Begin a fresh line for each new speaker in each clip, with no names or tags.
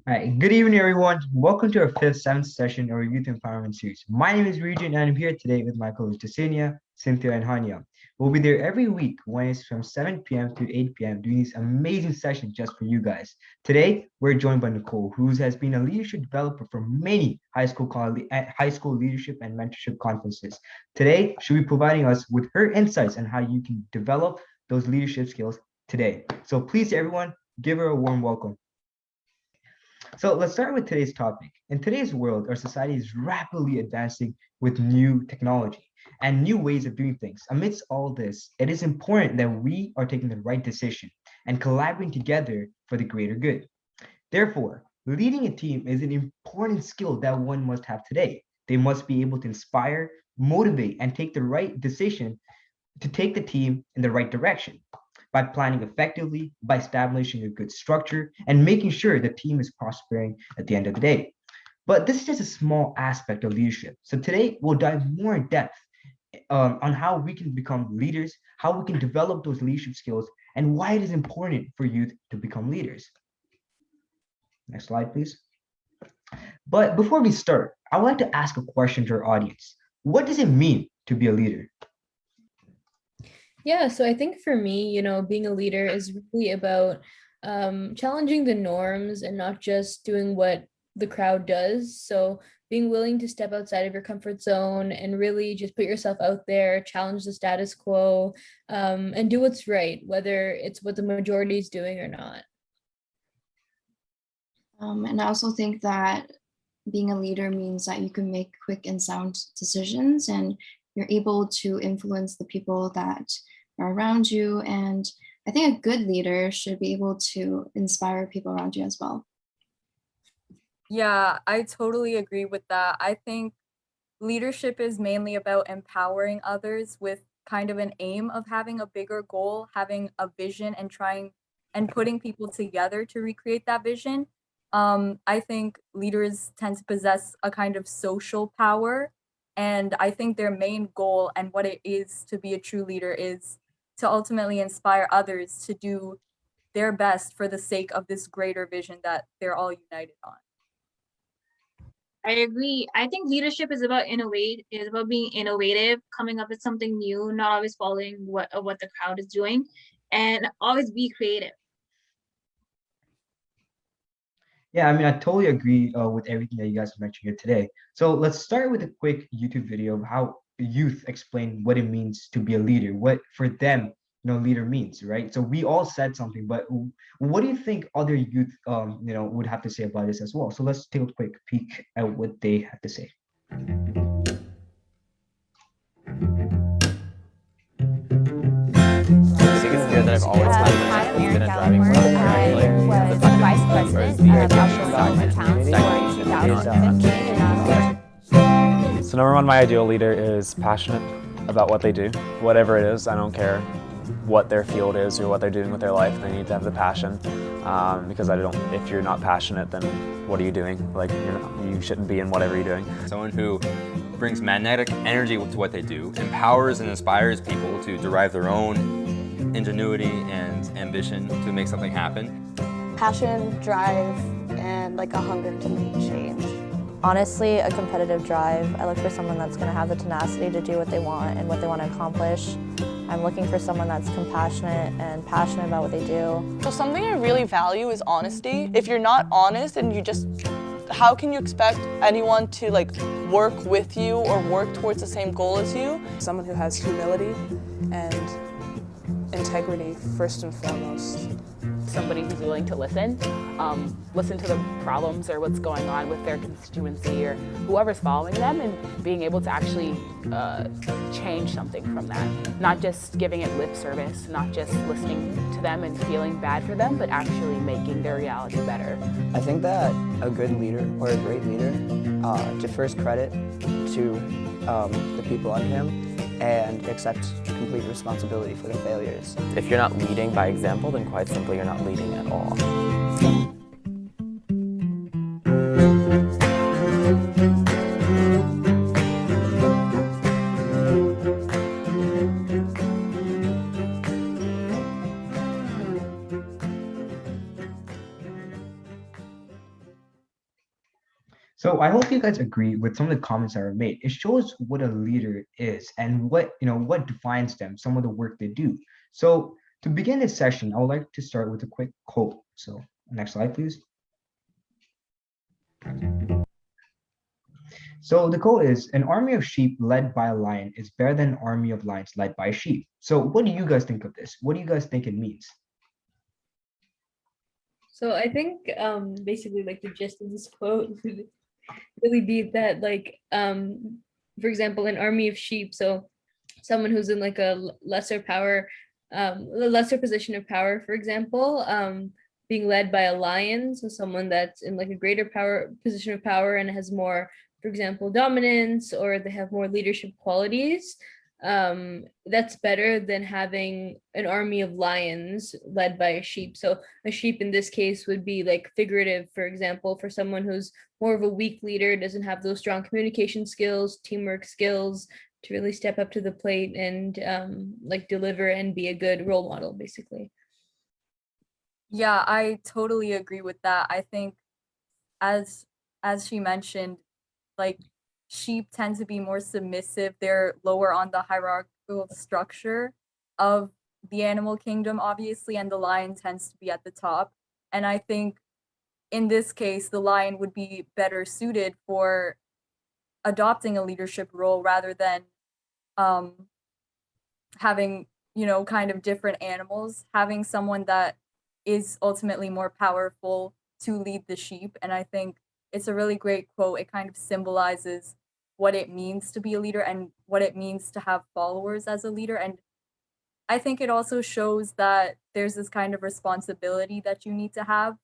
All right, good evening, everyone. Welcome to our fifth, seventh session of our Youth Empowerment Series. My name is Rijin, and I'm here today with my colleagues Jessenia, Cynthia, and Hunyah. We'll be there every week, Wednesdays from 7 p.m. to 8 p.m., doing these amazing sessions just for you guys. Today, we're joined by Nicole, who has been a leadership developer for many high school leadership and mentorship conferences. Today, she'll be providing us with her insights on how you can develop those leadership skills today. So please, everyone, give her a warm welcome. So let's start with today's topic. In today's world, our society is rapidly advancing with new technology and new ways of doing things. Amidst all this, it is important that we are taking the right decision and collaborating together for the greater good. Therefore, leading a team is an important skill that one must have today. They must be able to inspire, motivate, and take the right decision to take the team in the right direction by planning effectively, by establishing a good structure, and making sure the team is prospering at the end of the day. But this is just a small aspect of leadership. So today we'll dive more in depth on how we can become leaders, how we can develop those leadership skills, and why it is important for youth to become leaders. Next slide, please. But before we start, I would like to ask a question to our audience. What does it mean to be a leader?
Yeah, so I think for me, being a leader is really about challenging the norms and not just doing what the crowd does. So being willing to step outside of your comfort zone and really just put yourself out there, challenge the status quo, and do what's right, whether it's what the majority is doing or not.
And I also think that being a leader means that you can make quick and sound decisions and you're able to influence the people that are around you. And I think a good leader should be able to inspire people around you as well.
Yeah, I totally agree with that. I think leadership is mainly about empowering others with kind of an aim of having a bigger goal, having a vision and trying and putting people together to recreate that vision. I think leaders tend to possess a kind of social power. And I think their main goal and what it is to be a true leader is to ultimately inspire others to do their best for the sake of this greater vision that they're all united on.
I agree. I think leadership is about being innovative, coming up with something new, not always following what the crowd is doing, and always be creative.
Yeah, I mean, I totally agree with everything that you guys mentioned here today. So let's start with a quick YouTube video of how youth explain what it means to be a leader, what for them, leader means, right? So we all said something, but what do you think other youth, would have to say about this as well? So let's take a quick peek at what they have to say.
Biggest fear that I've always had has been a driving force.
I was vice president of National Development Towns.
So number one, my ideal leader is passionate about what they do, whatever it is. I don't care what their field is or what they're doing with their life. They need to have the passion, because if you're not passionate, then what are you doing? Like you shouldn't be in whatever you're doing.
Someone who brings magnetic energy to what they do, empowers and inspires people to derive their own ingenuity and ambition to make something happen.
Passion, drive, and like a hunger to make change.
Honestly, a competitive drive. I look for someone that's going to have the tenacity to do what they want and what they want to accomplish. I'm looking for someone that's compassionate and passionate about what they do.
So something I really value is honesty. If you're not honest and how can you expect anyone to work with you or work towards the same goal as you?
Someone who has humility and integrity first and foremost.
Somebody who's willing to listen to the problems or what's going on with their constituency or whoever's following them, and being able to actually change something from that. Not just giving it lip service, not just listening to them and feeling bad for them, but actually making their reality better.
I think that a good leader or a great leader defers credit to the people under him and accept complete responsibility for the failures.
If you're not leading by example, then quite simply you're not leading at all.
So I hope you guys agree with some of the comments that were made. It shows what a leader is and what defines them, some of the work they do. So to begin this session, I would like to start with a quick quote. So next slide, please. So the quote is, an army of sheep led by a lion is better than an army of lions led by a sheep. So what do you guys think of this? What do you guys think it means?
So I think basically like the gist of this quote would really be that like for example, an army of sheep, so someone who's in like a lesser power, a lesser position of power, for example, being led by a lion, so someone that's in like a greater power position of power and has more, for example, dominance, or they have more leadership qualities. That's better than having an army of lions led by a sheep. So a sheep in this case would be like figurative, for example, for someone who's more of a weak leader, doesn't have those strong communication skills, teamwork skills to really step up to the plate and like deliver and be a good role model, basically.
Yeah, I totally agree with that. I think as she mentioned, like sheep tend to be more submissive. They're lower on the hierarchical structure of the animal kingdom, obviously, and the lion tends to be at the top. And I think in this case, the lion would be better suited for adopting a leadership role rather than having, kind of different animals, having someone that is ultimately more powerful to lead the sheep. And I think it's a really great quote. It kind of symbolizes what it means to be a leader and what it means to have followers as a leader. And I think it also shows that there's this kind of responsibility that you need to have.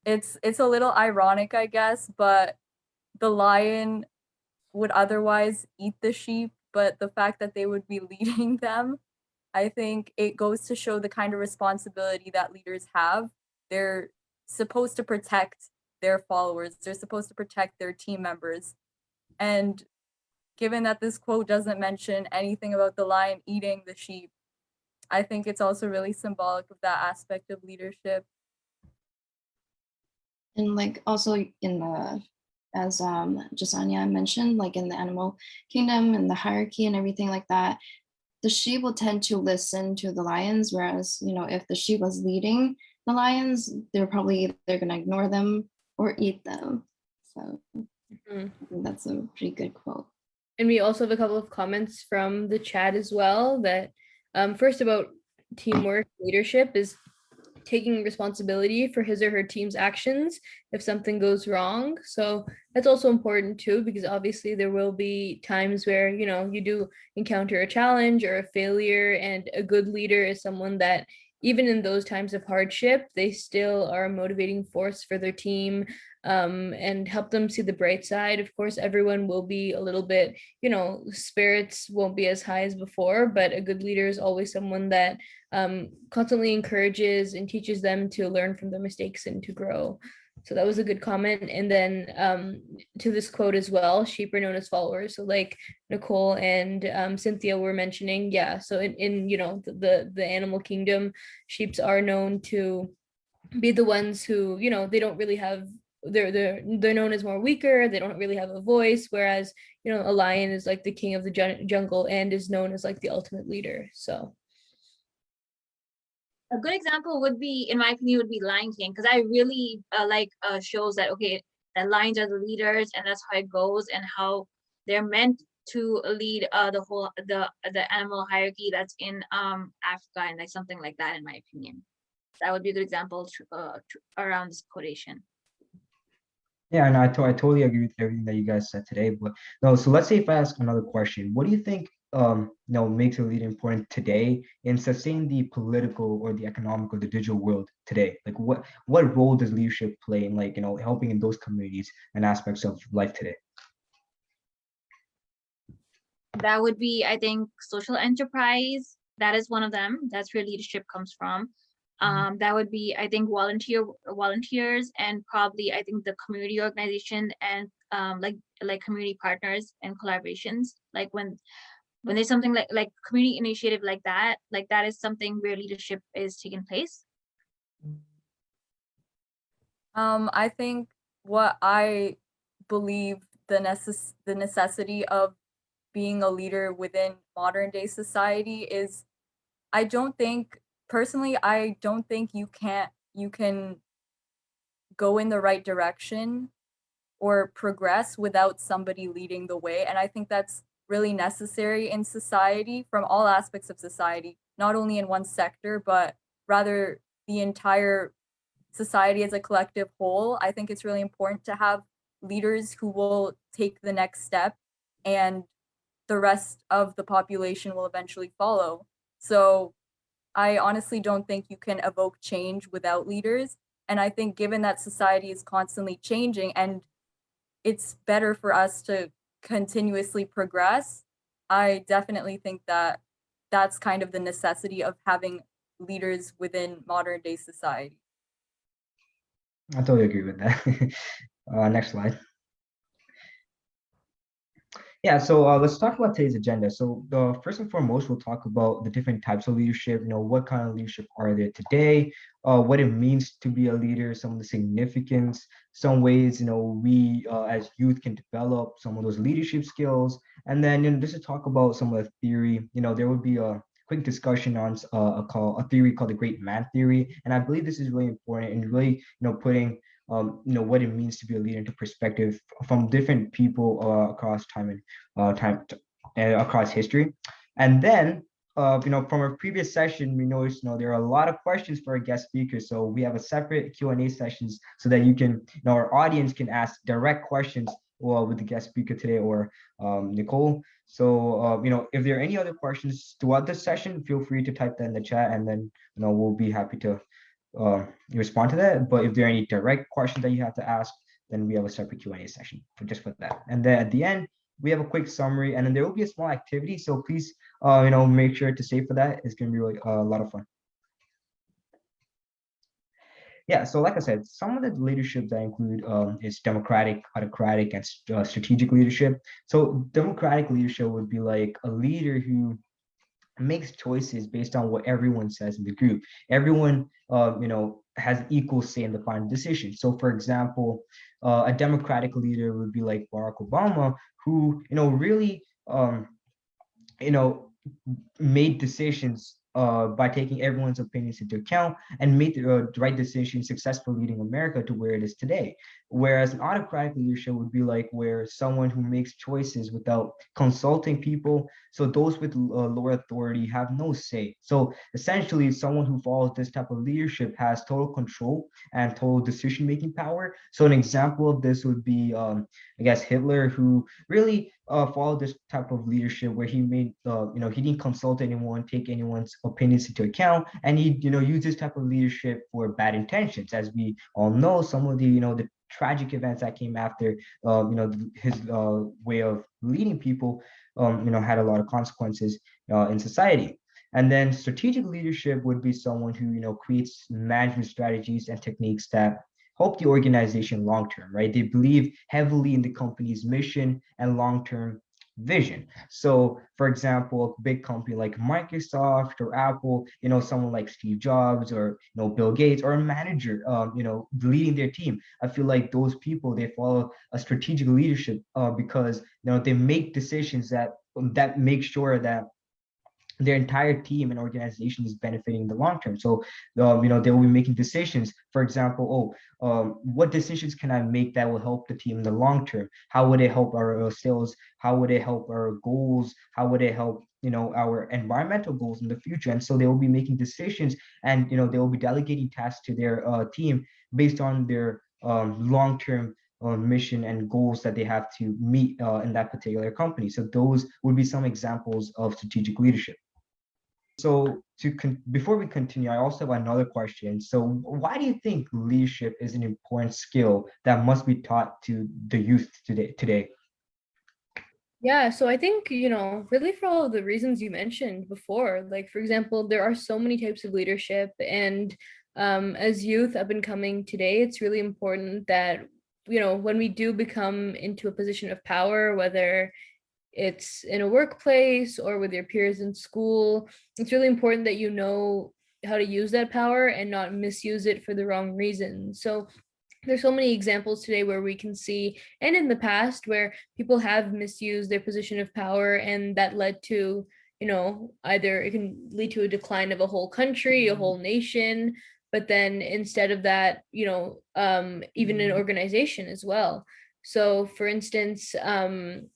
It's a little ironic, I guess, but the lion would otherwise eat the sheep, but the fact that they would be leading them, I think it goes to show the kind of responsibility that leaders have. They're supposed to protect their followers. They're supposed to protect their team members. And given that this quote doesn't mention anything about the lion eating the sheep, I think it's also really symbolic of that aspect of leadership.
And like also in the, as Jessenia mentioned, like in the animal kingdom and the hierarchy and everything like that, the sheep will tend to listen to the lions, whereas, if the sheep was leading the lions, they're probably either going to ignore them or eat them. So I think that's a pretty good quote.
And we also have a couple of comments from the chat as well that first about teamwork leadership is taking responsibility for his or her team's actions if something goes wrong. So that's also important too, because obviously there will be times where, you do encounter a challenge or a failure, and a good leader is someone that even in those times of hardship, they still are a motivating force for their team, and help them see the bright side. Of course, everyone will be a little bit, spirits won't be as high as before, but a good leader is always someone that constantly encourages and teaches them to learn from their mistakes and to grow. So that was a good comment. And then to this quote as well, sheep are known as followers. So like Nicole and Cynthia were mentioning, yeah. So in the animal kingdom, sheeps are known to be the ones who, they don't really have, they're known as more weaker. They don't really have a voice, whereas a lion is like the king of the jungle and is known as like the ultimate leader. So
a good example would be, in my opinion, would be Lion King, because I really like shows that, okay, that lions are the leaders and that's how it goes, and how they're meant to lead the animal hierarchy that's in Africa, and like something like that. In my opinion, that would be a good example around this quotation.
Yeah, and I totally agree with everything that you guys said today. But no, so let's say if I ask another question, what do you think makes a leader important today in sustaining the political or the economic or the digital world today? Like what role does leadership play in helping in those communities and aspects of life today?
That would be, I think, social enterprise. That is one of them. That's where leadership comes from. That would be, I think, volunteers, and probably, I think, the community organization and like community partners and collaborations. Like when there's something like community initiative like that is something where leadership is taking place.
I think what I believe the necessity of being a leader within modern day society is, I don't think personally, I don't think you can go in the right direction or progress without somebody leading the way. And I think that's really necessary in society, from all aspects of society, not only in one sector, but rather the entire society as a collective whole. I think it's really important to have leaders who will take the next step, and the rest of the population will eventually follow. So I honestly don't think you can evoke change without leaders. And I think given that society is constantly changing and it's better for us to continuously progress, I definitely think that that's kind of the necessity of having leaders within modern day society.
I totally agree with that. Next slide. Yeah, so let's talk about today's agenda. So the first and foremost, we'll talk about the different types of leadership. What kind of leadership are there today? What it means to be a leader, some of the significance, some ways we as youth can develop some of those leadership skills, and then just to talk about some of the theory. There would be a quick discussion on a theory called the Great Man Theory, and I believe this is really important and really putting what it means to be a leader into perspective from different people across time and across history. And then, from our previous session, we noticed, there are a lot of questions for our guest speakers. So we have a separate Q&A sessions so that you can, our audience can ask direct questions with the guest speaker today or Nicole. So, if there are any other questions throughout this session, feel free to type that in the chat, and then, we'll be happy to respond to that. But if there are any direct questions that you have to ask, then we have a separate Q&A session for that. And then at the end, we have a quick summary, and then there will be a small activity. So please, make sure to stay for that. It's going to be really a lot of fun. Yeah, so like I said, some of the leadership that include is democratic, autocratic, and strategic leadership. So democratic leadership would be like a leader who makes choices based on what everyone says in the group. Everyone, has equal say in the final decision. So, for example, a democratic leader would be like Barack Obama, who, really, you know, made decisions by taking everyone's opinions into account and made the right decision, successfully leading America to where it is today. Whereas an autocratic leadership would be like where someone who makes choices without consulting people. So those with lower authority have no say. So essentially, someone who follows this type of leadership has total control and total decision-making power. So an example of this would be, I guess, Hitler, who really followed this type of leadership where he made, he didn't consult anyone, take anyone's opinions into account, and he, used this type of leadership for bad intentions. As we all know, some of the tragic events that came after, his way of leading people, had a lot of consequences in society. And then strategic leadership would be someone who, creates management strategies and techniques that help the organization long term, right? They believe heavily in the company's mission and long term vision. So, for example, a big company like Microsoft or Apple, someone like Steve Jobs or Bill Gates or a manager, leading their team. I feel like those people, they follow a strategic leadership because they make decisions that make sure that their entire team and organization is benefiting in the long term. So, they will be making decisions. For example, what decisions can I make that will help the team in the long term? How would it help our sales? How would it help our goals? How would it help, our environmental goals in the future? And so they will be making decisions, and they will be delegating tasks to their team based on their long term mission and goals that they have to meet in that particular company. So those would be some examples of strategic leadership. So before we continue, I also have another question. So why do you think leadership is an important skill that must be taught to the youth today?
Yeah, so I think, really for all of the reasons you mentioned before, like, for example, there are so many types of leadership, and as youth up and coming today, it's really important that, when we do become into a position of power, whether it's in a workplace or with your peers in school, it's really important that you know how to use that power and not misuse it for the wrong reason. So there's so many examples today where we can see, and in the past, where people have misused their position of power, and that led to, either it can lead to a decline of a whole country, a whole nation, but then instead of that, even an organization as well. So for instance, an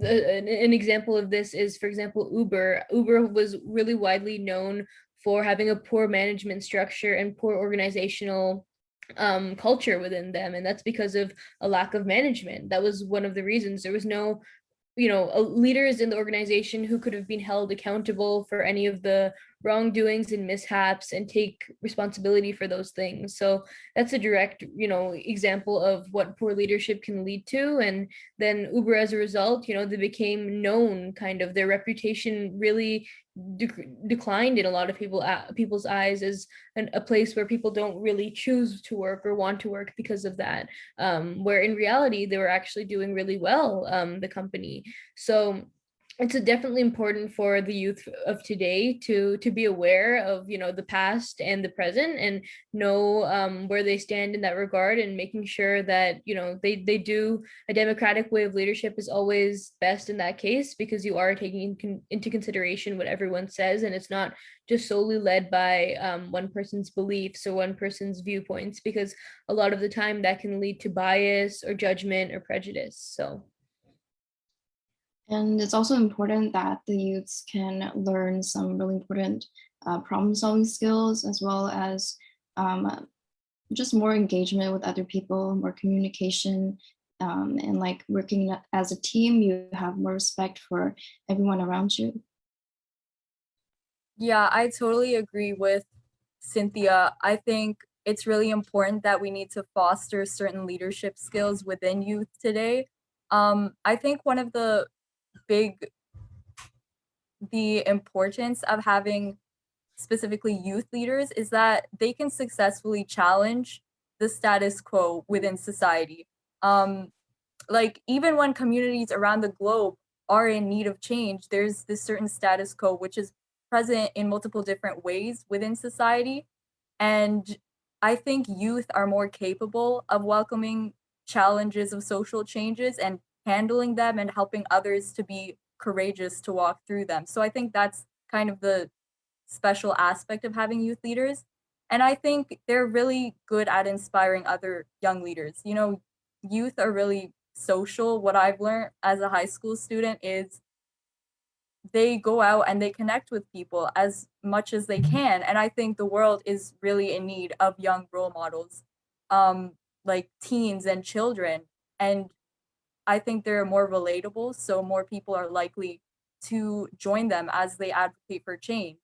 example of this is, for example, Uber was really widely known for having a poor management structure and poor organizational culture within them, and that's because of a lack of management. That was one of the reasons. There was no leaders in the organization who could have been held accountable for any of the wrongdoings and mishaps and take responsibility for those things. So that's a direct, example of what poor leadership can lead to. And then Uber, as a result, they became known, kind of their reputation really declined in a lot of people's eyes as a place where people don't really choose to work or want to work because of that, where in reality they were actually doing really well, the company. So it's definitely important for the youth of today to be aware of the past and the present, and know where they stand in that regard, and making sure that they do a democratic way of leadership is always best in that case, because you are taking into consideration what everyone says, and it's not just solely led by one person's beliefs or one person's viewpoints, because a lot of the time that can lead to bias or judgment or prejudice. So.
And it's also important that the youths can learn some really important problem solving skills, as well as just more engagement with other people, more communication, and like working as a team. You have more respect for everyone around you.
Yeah, I totally agree with Cynthia. I think it's really important that we need to foster certain leadership skills within youth today. I think one of the importance of having specifically youth leaders is that they can successfully challenge the status quo within society. Like, even when communities around the globe are in need of change, there's this certain status quo which is present in multiple different ways within society. And I think youth are more capable of welcoming challenges of social changes and handling them and helping others to be courageous to walk through them. So I think that's kind of the special aspect of having youth leaders. And I think they're really good at inspiring other young leaders. Youth are really social. What I've learned as a high school student is they go out and they connect with people as much as they can. And I think the world is really in need of young role models, like teens and children. And I think they're more relatable, so more people are likely to join them as they advocate for change.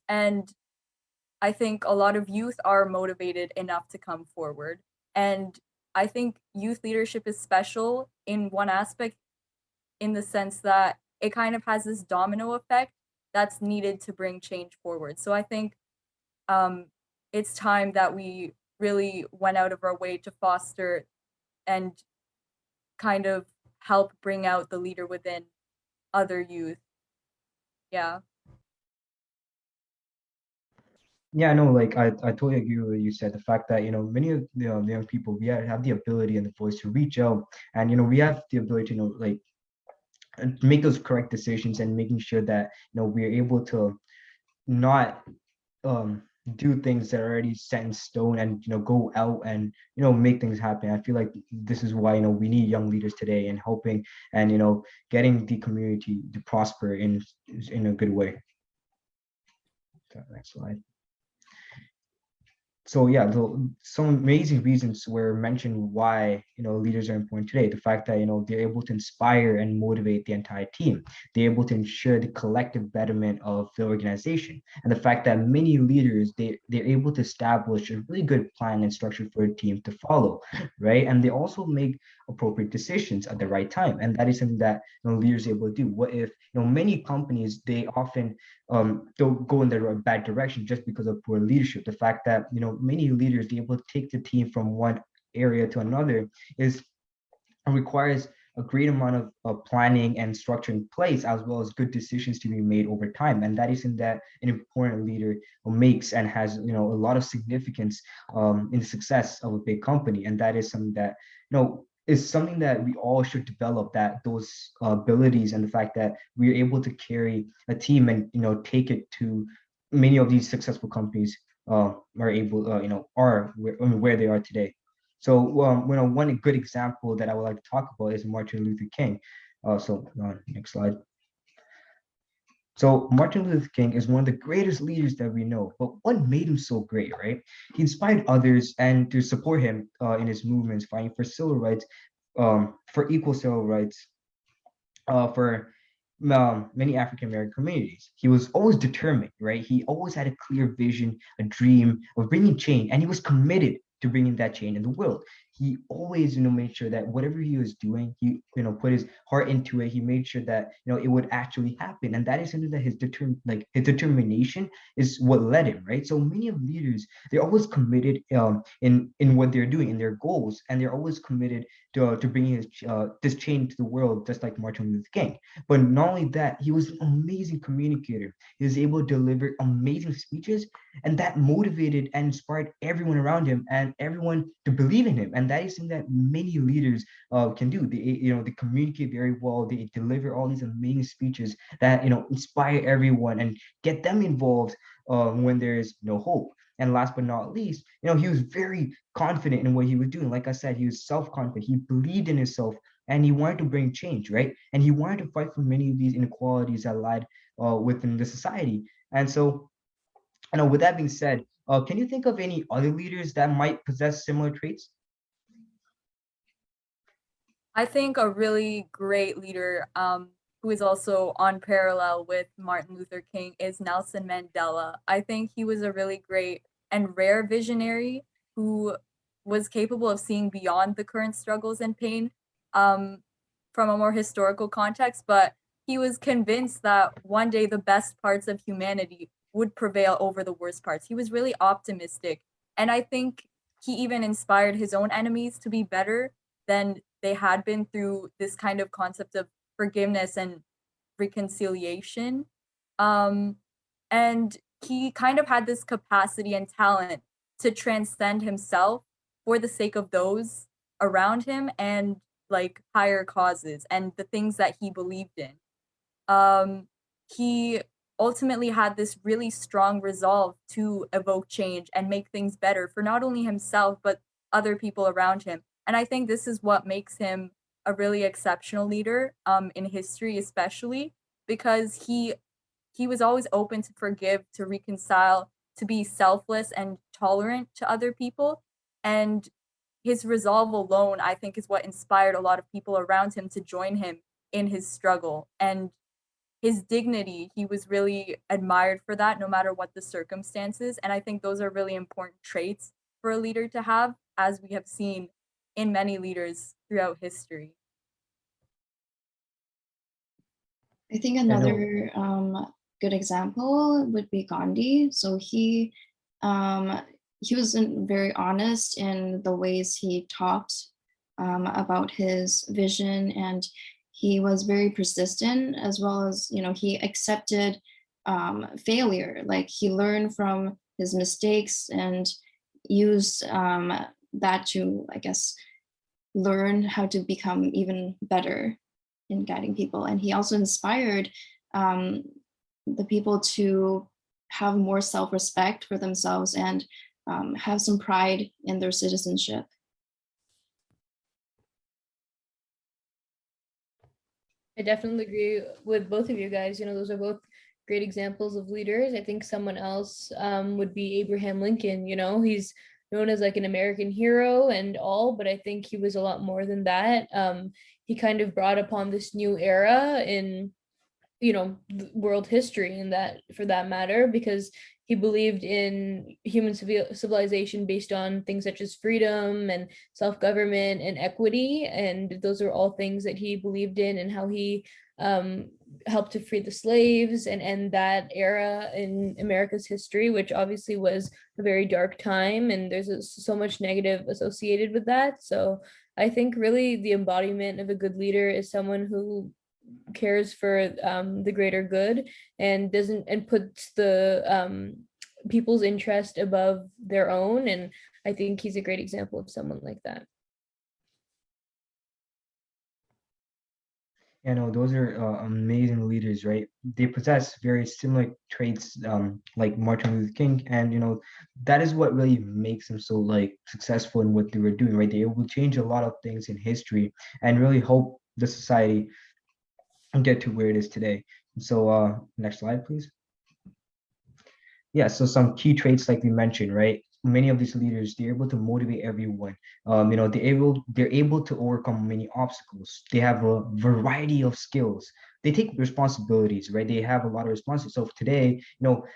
And I think a lot of youth are motivated enough to come forward. And I think youth leadership is special in one aspect, in the sense that it kind of has this domino effect that's needed to bring change forward. So I think it's time that we really went out of our way to foster and kind of help bring out the leader within other youth. Yeah.
Yeah, no, like I totally agree with what you said. The fact that, many of the young people, we have the ability and the voice to reach out, and, we have the ability to, like, make those correct decisions, and making sure that, we're able to not do things that are already set in stone, and, go out and, make things happen. I feel like this is why, we need young leaders today, and helping and, getting the community to prosper in a good way. Next slide. So yeah, some amazing reasons were mentioned why leaders are important today. The fact that they're able to inspire and motivate the entire team. They're able to ensure the collective betterment of the organization, and the fact that many leaders they're able to establish a really good plan and structure for a team to follow, right? And they also make appropriate decisions at the right time, and that is something that leaders are able to do. What if many companies, they often don't go in the bad direction just because of poor leadership. The fact that many leaders, they're able to take the team from one area to another is requires a great amount of planning and structure in place, as well as good decisions to be made over time. And that isn't that an important leader makes and has, a lot of significance in the success of a big company. And that is something that, is something that we all should develop, that those abilities, and the fact that we're able to carry a team and, take it to many of these successful companies are able, are where they are today. So, one good example that I would like to talk about is Martin Luther King. Next slide. So Martin Luther King is one of the greatest leaders that we know, but what made him so great, right? He inspired others and to support him in his movements, fighting for civil rights, for equal civil rights, for many African American communities. He was always determined, right? He always had a clear vision, a dream of bringing change, and he was committed to bringing that change in the world. He always, made sure that whatever he was doing, he, put his heart into it. He made sure that, it would actually happen. And that is something that his determination is what led him, right? So many of leaders, they're always committed in what they're doing, in their goals, and they're always committed to bringing this change to the world, just like Martin Luther King. But not only that, he was an amazing communicator. He was able to deliver amazing speeches, and that motivated and inspired everyone around him and everyone to believe in him. And that is something that many leaders can do. They communicate very well. They deliver all these amazing speeches that inspire everyone and get them involved when there is no hope. And last but not least, he was very confident in what he was doing. Like I said, he was self-confident. He believed in himself, and he wanted to bring change, right? And he wanted to fight for many of these inequalities that lied within the society. And so, with that being said, can you think of any other leaders that might possess similar traits?
I think a really great leader who is also on parallel with Martin Luther King is Nelson Mandela. I think he was a really great and rare visionary who was capable of seeing beyond the current struggles and pain from a more historical context, but he was convinced that one day the best parts of humanity would prevail over the worst parts. He was really optimistic. And I think he even inspired his own enemies to be better than they had been through this kind of concept of forgiveness and reconciliation. And he kind of had this capacity and talent to transcend himself for the sake of those around him and like higher causes and the things that he believed in. He ultimately had this really strong resolve to evoke change and make things better for not only himself, but other people around him. And I think this is what makes him a really exceptional leader in history, especially because he was always open to forgive, to reconcile, to be selfless and tolerant to other people. And his resolve alone, I think, is what inspired a lot of people around him to join him in his struggle. And his dignity, he was really admired for that, no matter what the circumstances. And I think those are really important traits for a leader to have, as we have seen in many leaders throughout history.
I think another good example would be Gandhi. So he was very honest in the ways he talked about his vision, and he was very persistent, as well as, he accepted failure. Like he learned from his mistakes and used that to, I guess, learn how to become even better in guiding people. And he also inspired the people to have more self-respect for themselves and have some pride in their citizenship.
I definitely agree with both of you guys. Those are both great examples of leaders. I think someone else would be Abraham Lincoln. He's known as like an American hero and all, but I think he was a lot more than that. He kind of brought upon this new era in world history, and that, for that matter, because he believed in human civilization based on things such as freedom and self-government and equity. And those are all things that he believed in, and how he helped to free the slaves and end that era in America's history, which obviously was a very dark time, and there's so much negative associated with that. So I think really the embodiment of a good leader is someone who cares for the greater good and doesn't and puts the people's interest above their own. And I think he's a great example of someone like that.
You know, those are amazing leaders, right? They possess very similar traits, like Martin Luther King, and that is what really makes them so like successful in what they were doing, right? They were able to change a lot of things in history and really help the society get to where it is today. So, next slide, please. Yeah, so some key traits like we mentioned, right? Many of these leaders, they're able to motivate everyone. They're able to overcome many obstacles. They have a variety of skills. They take responsibilities, right? They have a lot of responsibilities. So today,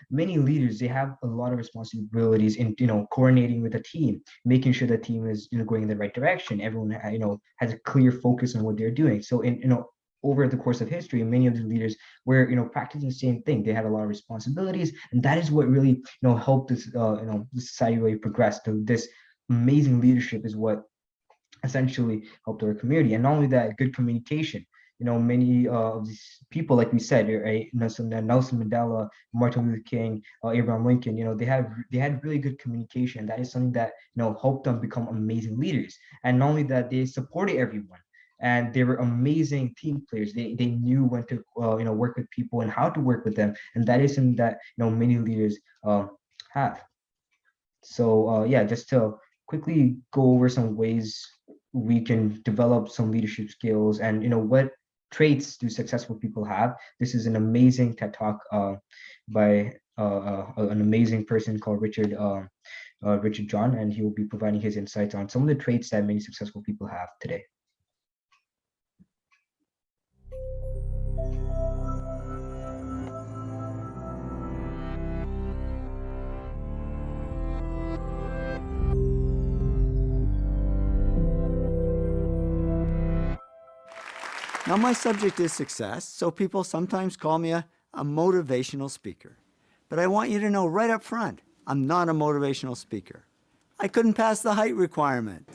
many leaders, they have a lot of responsibilities in coordinating with a team, making sure the team is going in the right direction. Everyone has a clear focus on what they're doing. So over the course of history, many of the leaders were practicing the same thing. They had a lot of responsibilities, and that is what really helped this the society really progress. This amazing leadership is what essentially helped our community. And not only that, good communication. Many of these people, like we said, right, Nelson Mandela, Martin Luther King, Abraham Lincoln, they had really good communication. That is something that helped them become amazing leaders. And not only that, they supported everyone, and they were amazing team players. They knew when to work with people and how to work with them, and that is something that many leaders have. So yeah, just to quickly go over some ways we can develop some leadership skills, and what traits do successful people have. This is an amazing TED talk by an amazing person called Richard John, and he will be providing his insights on some of the traits that many successful people have today.
Now, my subject is success, so people sometimes call me a motivational speaker. But I want you to know right up front, I'm not a motivational speaker. I couldn't pass the height requirement.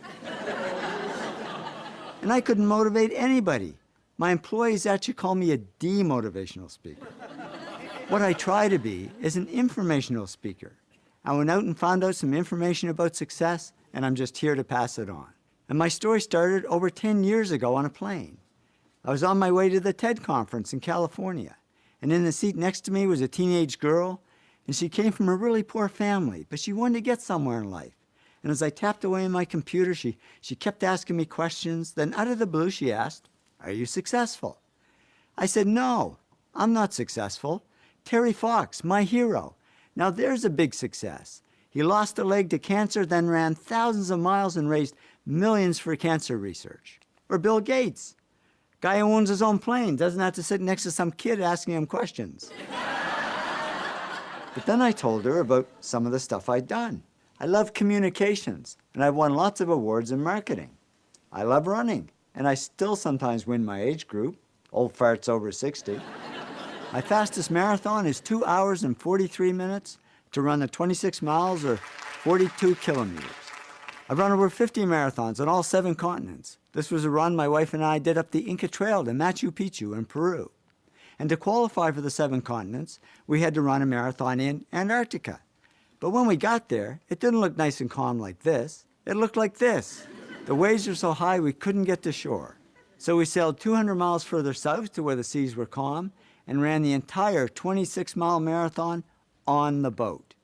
And I couldn't motivate anybody. My employees actually call me a demotivational speaker. What I try to be is an informational speaker. I went out and found out some information about success, and I'm just here to pass it on. And my story started over 10 years ago on a plane. I was on my way to the TED conference in California, and in the seat next to me was a teenage girl, and she came from a really poor family, but she wanted to get somewhere in life. And as I tapped away on my computer, she kept asking me questions. Then out of the blue, she asked, "Are you successful?" I said, "No, I'm not successful. Terry Fox, my hero. Now there's a big success. He lost a leg to cancer, then ran thousands of miles and raised millions for cancer research." Or Bill Gates. Guy who owns his own plane, doesn't have to sit next to some kid asking him questions. But then I told her about some of the stuff I'd done. I love communications, and I've won lots of awards in marketing. I love running, and I still sometimes win my age group, old farts over 60. My fastest marathon is 2 hours and 43 minutes to run the 26 miles or 42 kilometers. I've run over 50 marathons on all 7 continents. This was a run my wife and I did up the Inca Trail to Machu Picchu in Peru. And to qualify for the 7 continents, we had to run a marathon in Antarctica. But when we got there, it didn't look nice and calm like this. It looked like this. The waves were so high we couldn't get to shore. So we sailed 200 miles further south to where the seas were calm and ran the entire 26-mile marathon on the boat.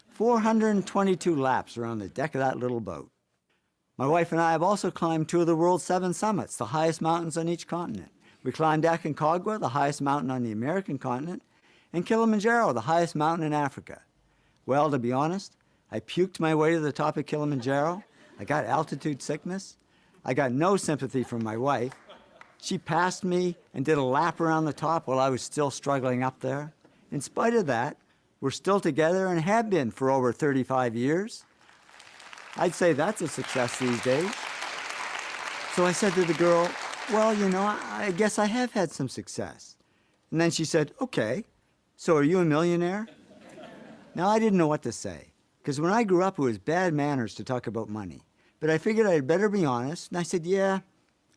422 laps around the deck of that little boat. My wife and I have also climbed 2 of the world's 7 summits, the highest mountains on each continent. We climbed Aconcagua, the highest mountain on the American continent, and Kilimanjaro, the highest mountain in Africa. Well, to be honest, I puked my way to the top of Kilimanjaro. I got altitude sickness. I got no sympathy from my wife. She passed me and did a lap around the top while I was still struggling up there. In spite of that, we're still together and have been for over 35 years. I'd say that's a success these days. So I said to the girl, "Well, I guess I have had some success." And then she said, "Okay, so are you a millionaire?" Now, I didn't know what to say, because when I grew up, it was bad manners to talk about money. But I figured I'd better be honest, and I said, yeah,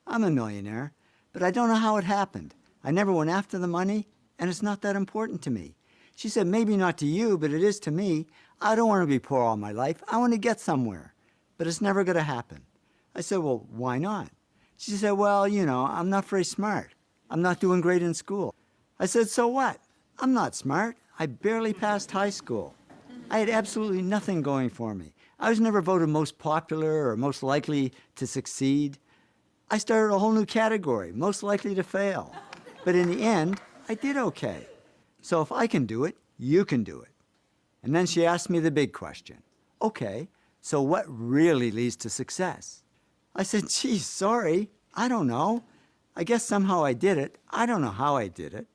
I'm a millionaire, but I don't know how it happened. I never went after the money, and it's not that important to me. She said, maybe not to you, but it is to me. I don't want to be poor all my life. I want to get somewhere, but it's never going to happen. I said, well, why not? She said, well, you know, I'm not very smart. I'm not doing great in school. I said, so what? I'm not smart. I barely passed high school. I had absolutely nothing going for me. I was never voted most popular or most likely to succeed. I started a whole new category, most likely to fail. But in the end, I did okay. So if I can do it, you can do it. And then she asked me the big question. Okay, so what really leads to success? I said, geez, sorry, I don't know. I guess somehow I did it. I don't know how I did it.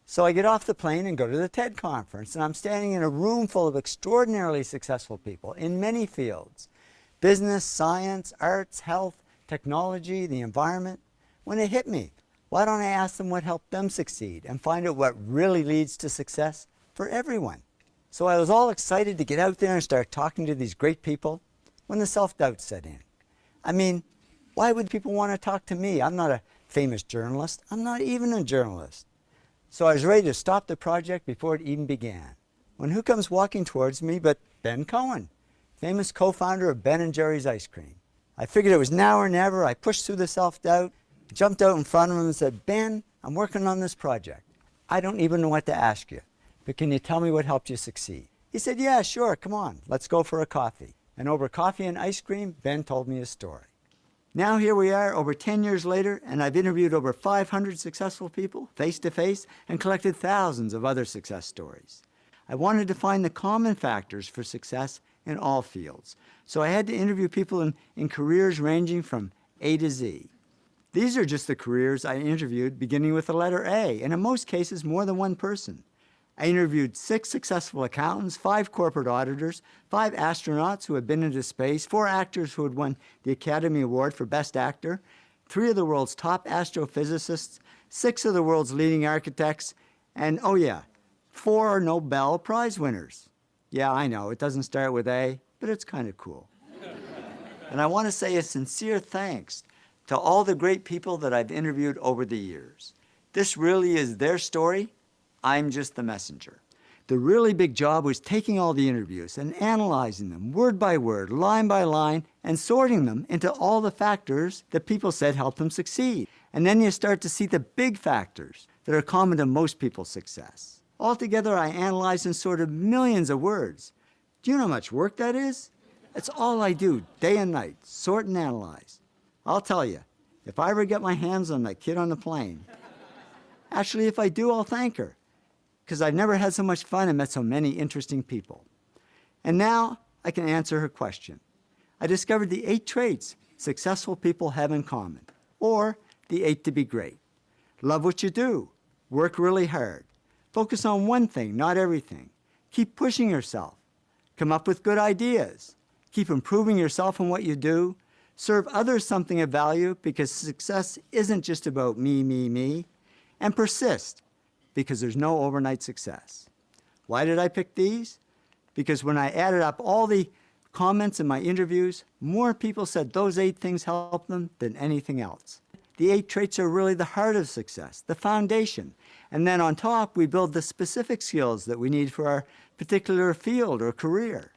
So I get off the plane and go to the TED conference, and I'm standing in a room full of extraordinarily successful people in many fields: business, science, arts, health, technology, the environment. When it hit me, why don't I ask them what helped them succeed and find out what really leads to success for everyone? So I was all excited to get out there and start talking to these great people when the self-doubt set in. I mean, why would people want to talk to me? I'm not a famous journalist. I'm not even a journalist. So I was ready to stop the project before it even began, when who comes walking towards me but Ben Cohen, famous co-founder of Ben & Jerry's Ice Cream. I figured it was now or never. I pushed through the self-doubt, jumped out in front of him and said, Ben, I'm working on this project. I don't even know what to ask you, but can you tell me what helped you succeed? He said, yeah, sure, come on, let's go for a coffee. And over coffee and ice cream, Ben told me his story. Now here we are over 10 years later, and I've interviewed over 500 successful people face-to-face and collected thousands of other success stories. I wanted to find the common factors for success in all fields, so I had to interview people in careers ranging from A to Z. These are just the careers I interviewed beginning with the letter A, and in most cases more than one person. I interviewed 6 successful accountants, 5 corporate auditors, 5 astronauts who had been into space, 4 actors who had won the Academy Award for Best Actor, 3 of the world's top astrophysicists, 6 of the world's leading architects, and, oh yeah, 4 Nobel Prize winners. Yeah, I know, it doesn't start with A, but it's kind of cool. And I want to say a sincere thanks to all the great people that I've interviewed over the years. This really is their story. I'm just the messenger. The really big job was taking all the interviews and analyzing them word by word, line by line, and sorting them into all the factors that people said helped them succeed. And then you start to see the big factors that are common to most people's success. Altogether, I analyzed and sorted millions of words. Do you know how much work that is? It's all I do, day and night, sort and analyze. I'll tell you, if I ever get my hands on that kid on the plane, actually, if I do, I'll thank her, because I've never had so much fun and met so many interesting people. And now I can answer her question. I discovered the 8 traits successful people have in common, or the 8 to be great. Love what you do. Work really hard. Focus on one thing, not everything. Keep pushing yourself. Come up with good ideas. Keep improving yourself in what you do. Serve others something of value, because success isn't just about me, me, me. And persist, because there's no overnight success. Why did I pick these? Because when I added up all the comments in my interviews, more people said those 8 things helped them than anything else. The 8 traits are really the heart of success, the foundation. And then on top, we build the specific skills that we need for our particular field or career.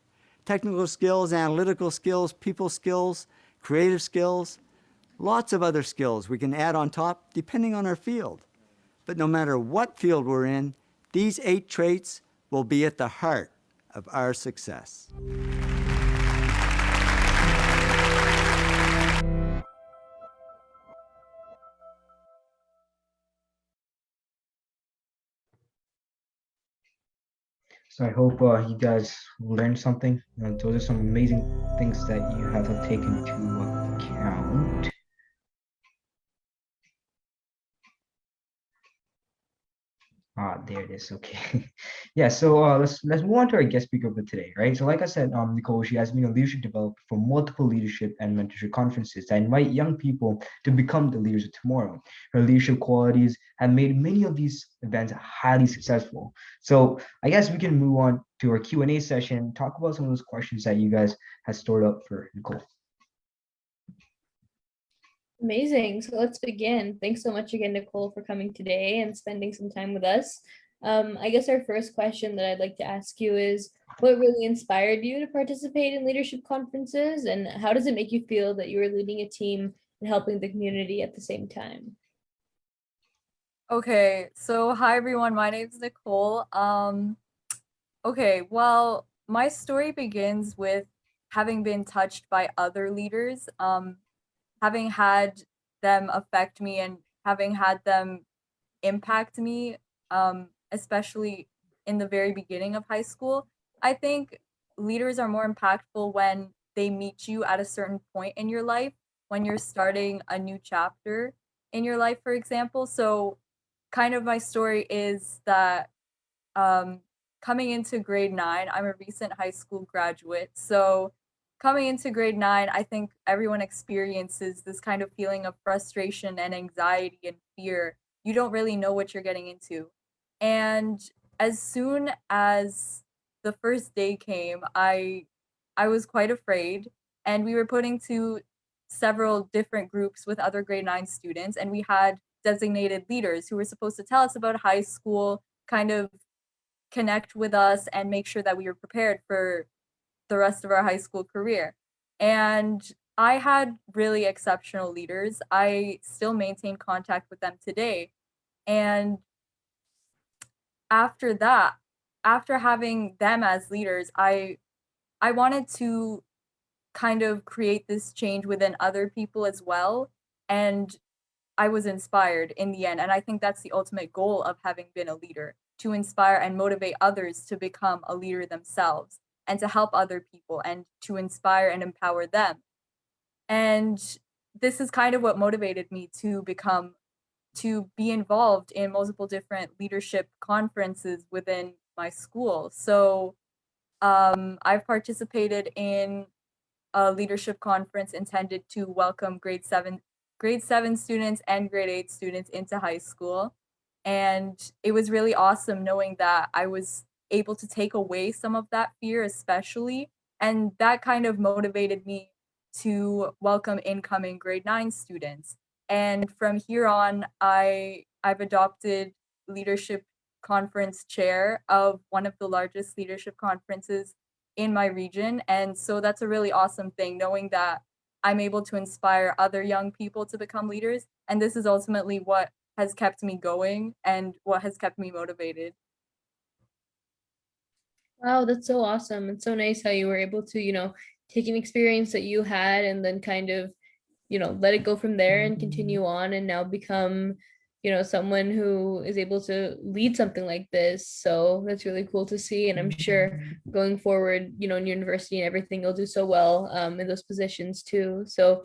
Technical skills, analytical skills, people skills, creative skills, lots of other skills we can add on top depending on our field. But no matter what field we're in, these 8 traits will be at the heart of our success.
So I hope you guys learned something. Those are some amazing things that you have to take into account. There it is. Okay. Yeah. So let's move on to our guest speaker for today, right? So like I said, Nicole, she has been a leadership developer for multiple leadership and mentorship conferences that invite young people to become the leaders of tomorrow. Her leadership qualities have made many of these events highly successful. So I guess we can move on to our Q&A session, talk about some of those questions that you guys have stored up for Nicole.
Amazing. So let's begin. Thanks so much again, Nicole, for coming today and spending some time with us. I guess our first question that I'd like to ask you is, what really inspired you to participate in leadership conferences, and how does it make you feel that you are leading a team and helping the community at the same time?
Okay, so hi everyone, my name is Nicole. Okay, well, my story begins with having been touched by other leaders, having had them affect me and having had them impact me, especially in the very beginning of high school. I think leaders are more impactful when they meet you at a certain point in your life, when you're starting a new chapter in your life, for example. So, kind of my story is that um, coming into grade 9, I'm a recent high school graduate. So, coming into grade 9, I think everyone experiences this kind of feeling of frustration and anxiety and fear. You don't really know what you're getting into. And as soon as the first day came, I was quite afraid, and we were put into several different groups with other grade 9 students, and we had designated leaders who were supposed to tell us about high school, kind of connect with us and make sure that we were prepared for the rest of our high school career. And I had really exceptional leaders. I still maintain contact with them today. And after that, after having them as leaders, I wanted to kind of create this change within other people as well. And I was inspired in the end. And I think that's the ultimate goal of having been a leader, to inspire and motivate others to become a leader themselves and to help other people and to inspire and empower them. And this is kind of what motivated me to be involved in multiple different leadership conferences within my school. So I've participated in a leadership conference intended to welcome grade 7 students and grade 8 students into high school. And it was really awesome knowing that I was able to take away some of that fear, especially. And that kind of motivated me to welcome incoming grade 9 students. And from here on, I've adopted leadership conference chair of one of the largest leadership conferences in my region. And so that's a really awesome thing, knowing that I'm able to inspire other young people to become leaders. And this is ultimately what has kept me going and what has kept me motivated.
Wow, that's so awesome. It's so nice how you were able to, take an experience that you had and then kind of, let it go from there and continue on and now become, someone who is able to lead something like this. So that's really cool to see. And I'm sure going forward, in university and everything, you'll do so well in those positions too. So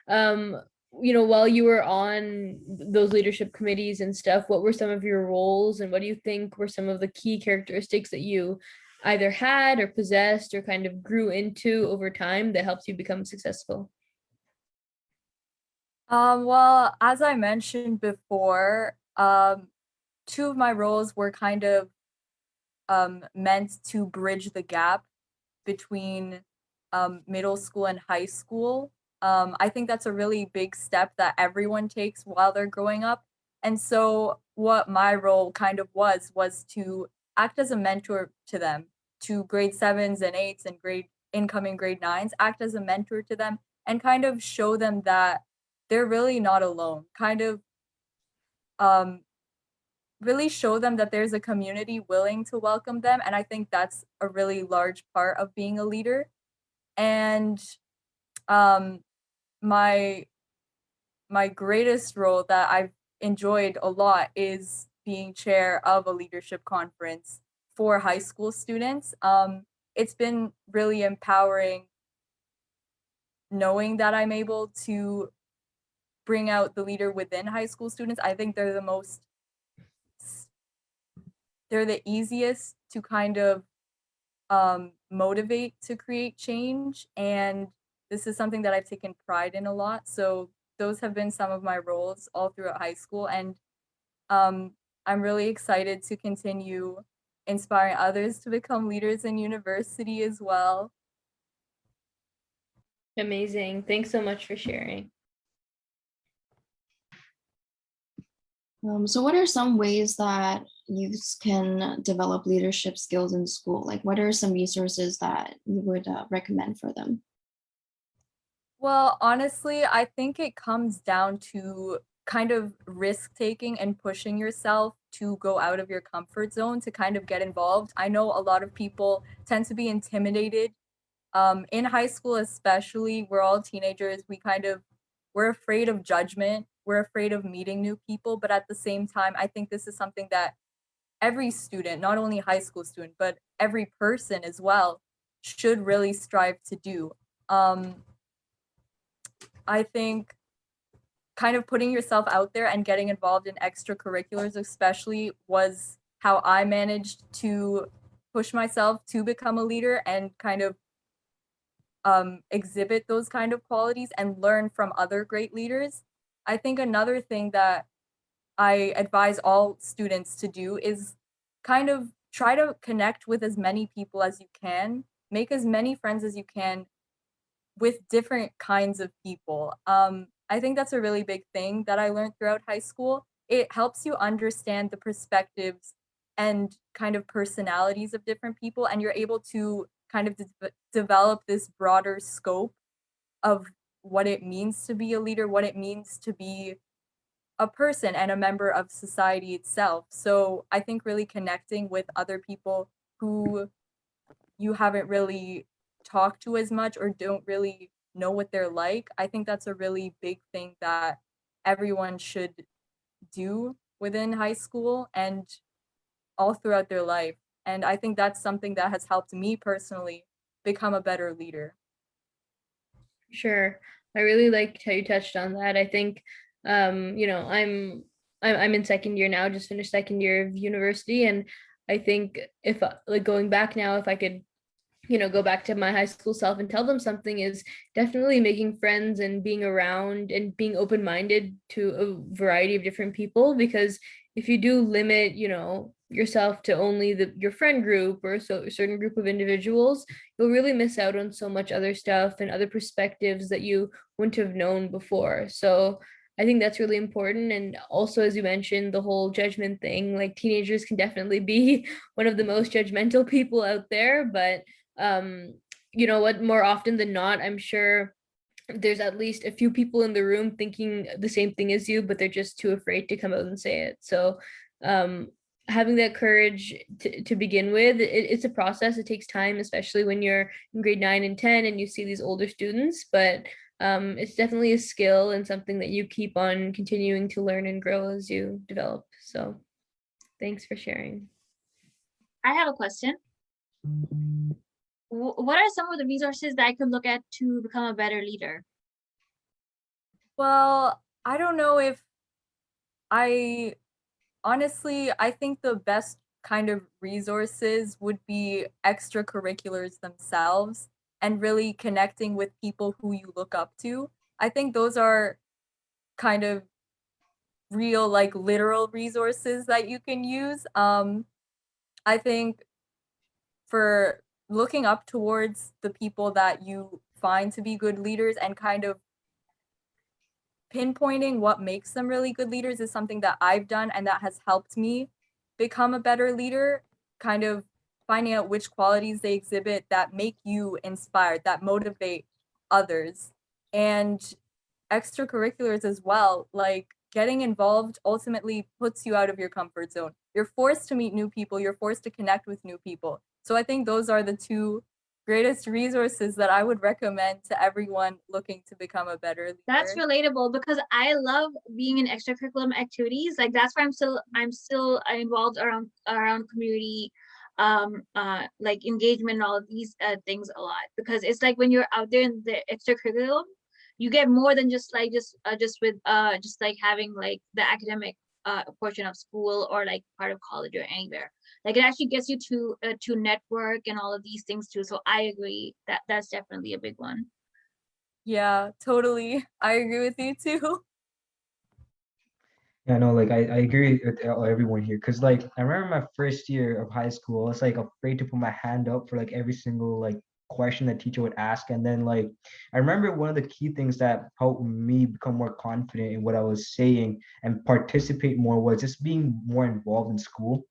um while you were on those leadership committees and stuff, what were some of your roles and what do you think were some of the key characteristics that you either had or possessed or kind of grew into over time that helped you become successful?
Well, as I mentioned before, two of my roles were kind of meant to bridge the gap between middle school and high school. I think that's a really big step that everyone takes while they're growing up. And so, what my role kind of was to act as a mentor to them, to grade 7s and 8s and incoming grade 9s, act as a mentor to them and kind of show them that they're really not alone. Kind of um, really show them that there's a community willing to welcome them. And I think that's a really large part of being a leader. And um, my my greatest role that I've enjoyed a lot is being chair of a leadership conference for high school students. It's been really empowering knowing that I'm able to bring out the leader within high school students. I think they're the easiest to kind of motivate to create change. And this is something that I've taken pride in a lot. So those have been some of my roles all throughout high school. And I'm really excited to continue inspiring others to become leaders in university as well.
Amazing. Thanks so much for sharing.
So what are some ways that youths can develop leadership skills in school? Like what are some resources that you would recommend for them?
Well, honestly, I think it comes down to kind of risk taking and pushing yourself to go out of your comfort zone to kind of get involved. I know a lot of people tend to be intimidated. In high school, especially, we're all teenagers. We're afraid of judgment. We're afraid of meeting new people. But at the same time, I think this is something that every student, not only high school student, but every person as well, should really strive to do. Um, I think kind of putting yourself out there and getting involved in extracurriculars especially was how I managed to push myself to become a leader and kind of exhibit those kind of qualities and learn from other great leaders. I think another thing that I advise all students to do is kind of try to connect with as many people as you can, make as many friends as you can with different kinds of people. I think that's a really big thing that I learned throughout high school. It helps you understand the perspectives and kind of personalities of different people, and you're able to kind of develop this broader scope of what it means to be a leader, what it means to be a person and a member of society itself. So I think really connecting with other people who you haven't really talked to as much or don't really know what they're like, I think that's a really big thing that everyone should do within high school and all throughout their life. And I think that's something that has helped me personally become a better leader.
Sure. I really liked how you touched on that. I think, you know, I'm in second year now, just finished second year of university, and I think if like going back now, if I could, you know, go back to my high school self and tell them something, is definitely making friends and being around and being open-minded to a variety of different people. Because if you do limit, you know, yourself to only your friend group or so a certain group of individuals, you'll really miss out on so much other stuff and other perspectives that you wouldn't have known before. So I think that's really important. And also, as you mentioned, the whole judgment thing, like teenagers can definitely be one of the most judgmental people out there, but um you know what, more often than not, I'm sure there's at least a few people in the room thinking the same thing as you, but they're just too afraid to come out and say it. So um having that courage to begin with, it's a process. It takes time, especially when you're in grade 9 and 10 and you see these older students, but it's definitely a skill and something that you keep on continuing to learn and grow as you develop. So thanks for sharing.
I have a question. What are some of the resources that I could look at to become a better leader?
Well, I don't know if I honestly, I think the best kind of resources would be extracurriculars themselves and really connecting with people who you look up to. I think those are kind of real, like literal resources that you can use. I think for looking up towards the people that you find to be good leaders and kind of pinpointing what makes them really good leaders is something that I've done and that has helped me become a better leader, kind of finding out which qualities they exhibit that make you inspired, that motivate others. And extracurriculars as well, like getting involved ultimately puts you out of your comfort zone. You're forced to meet new people, you're forced to connect with new people. So I think those are the two greatest resources that I would recommend to everyone looking to become a better leader.
That's relatable because I love being in extracurricular activities. Like that's why I'm still involved around community like engagement and all of these things a lot, because it's like when you're out there in the extracurriculum, you get more than just like having like the academic portion of school or like part of college or anywhere. Like it actually gets you to network and all of these things too. So I agree that that's definitely a big one.
Yeah, totally. I agree with you too.
Yeah, no, like I agree with everyone here because like I remember my first year of high school, I was like afraid to put my hand up for like every single like question that teacher would ask. And then like, I remember one of the key things that helped me become more confident in what I was saying and participate more was just being more involved in school,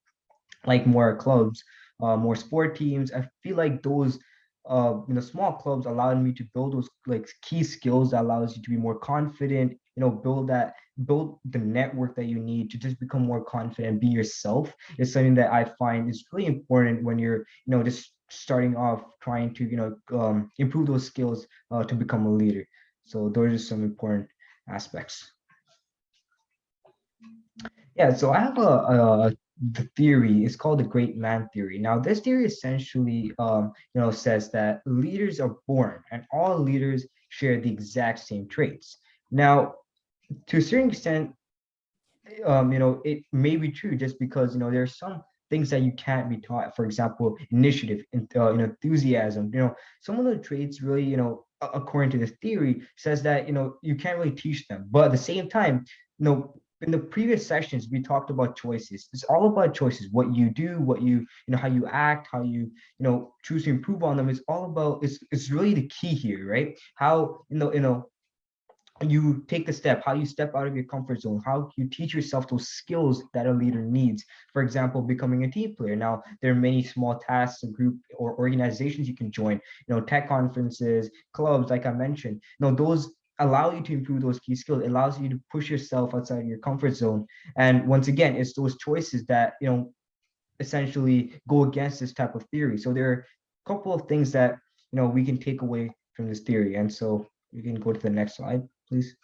like more clubs, more sport teams. I feel like those small clubs allowed me to build those like key skills that allows you to be more confident, build the network that you need to just become more confident and be yourself is something that I find is really important when you're, just starting off trying to, improve those skills to become a leader. So those are some important aspects. Yeah, so I have the theory. It's called the Great Man Theory. Now, this theory essentially, says that leaders are born, and all leaders share the exact same traits. Now, to a certain extent, it may be true just because there are some things that you can't be taught. For example, initiative, enthusiasm. Some of the traits really, according to this theory, says that you can't really teach them. But at the same time, in the previous sessions we talked about choices. It's all about choices. What you do, what how you act, how you choose to improve on them. It's all about. It's really the key here, right? How you take the step, how you step out of your comfort zone, how you teach yourself those skills that a leader needs. For example, becoming a team player. Now, there are many small tasks and group or organizations you can join, tech conferences, clubs, like I mentioned. Those allow you to improve those key skills. It allows you to push yourself outside your comfort zone. And once again, it's those choices that, essentially go against this type of theory. So there are a couple of things that, we can take away from this theory. And so we can go to the next slide, please.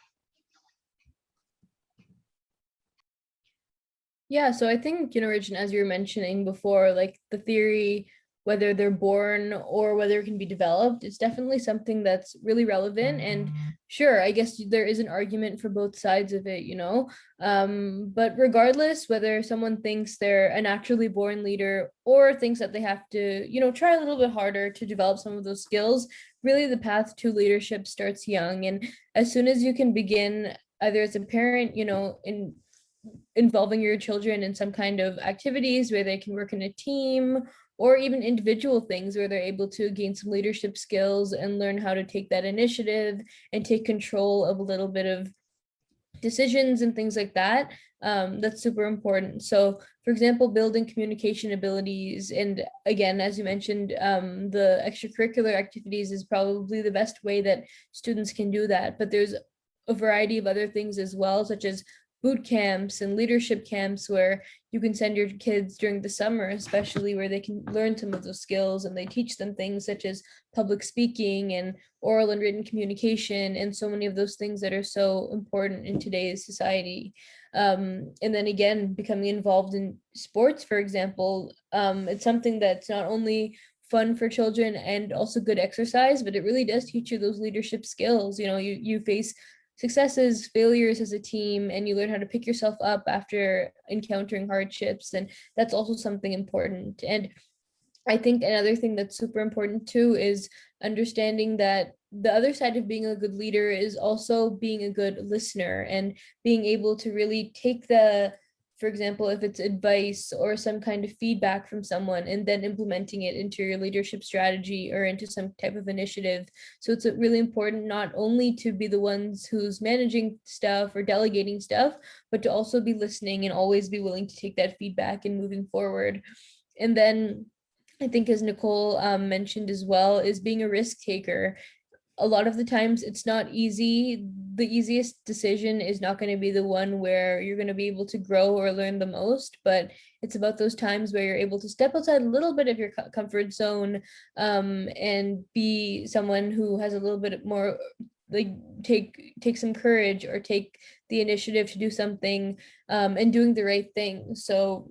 Yeah, so I think, Rijin, as you were mentioning before, like the theory, whether they're born or whether it can be developed, it's definitely something that's really relevant. And sure, I guess there is an argument for both sides of it, but regardless, whether someone thinks they're a naturally born leader or thinks that they have to, try a little bit harder to develop some of those skills, really the path to leadership starts young. And as soon as you can begin, either as a parent, in involving your children in some kind of activities where they can work in a team, or even individual things where they're able to gain some leadership skills and learn how to take that initiative and take control of a little bit of decisions and things like that. That's super important. So, for example, building communication abilities, and again, as you mentioned, the extracurricular activities is probably the best way that students can do that. But there's a variety of other things as well, such as boot camps and leadership camps where you can send your kids during the summer, especially, where they can learn some of those skills, and they teach them things such as public speaking and oral and written communication, and so many of those things that are so important in today's society. And then again, becoming involved in sports, for example, it's something that's not only fun for children and also good exercise, but it really does teach you those leadership skills. You face successes, failures as a team, and you learn how to pick yourself up after encountering hardships. And that's also something important. And I think another thing that's super important too is understanding that the other side of being a good leader is also being a good listener and being able to really take for example, if it's advice or some kind of feedback from someone, and then implementing it into your leadership strategy or into some type of initiative. So it's really important not only to be the ones who's managing stuff or delegating stuff, but to also be listening and always be willing to take that feedback and moving forward. And then I think, as Nicole mentioned as well, is being a risk taker. A lot of the times it's not easy. The easiest decision is not going to be the one where you're going to be able to grow or learn the most, but it's about those times where you're able to step outside a little bit of your comfort zone, and be someone who has a little bit more, like, take some courage or take the initiative to do something, and doing the right thing. So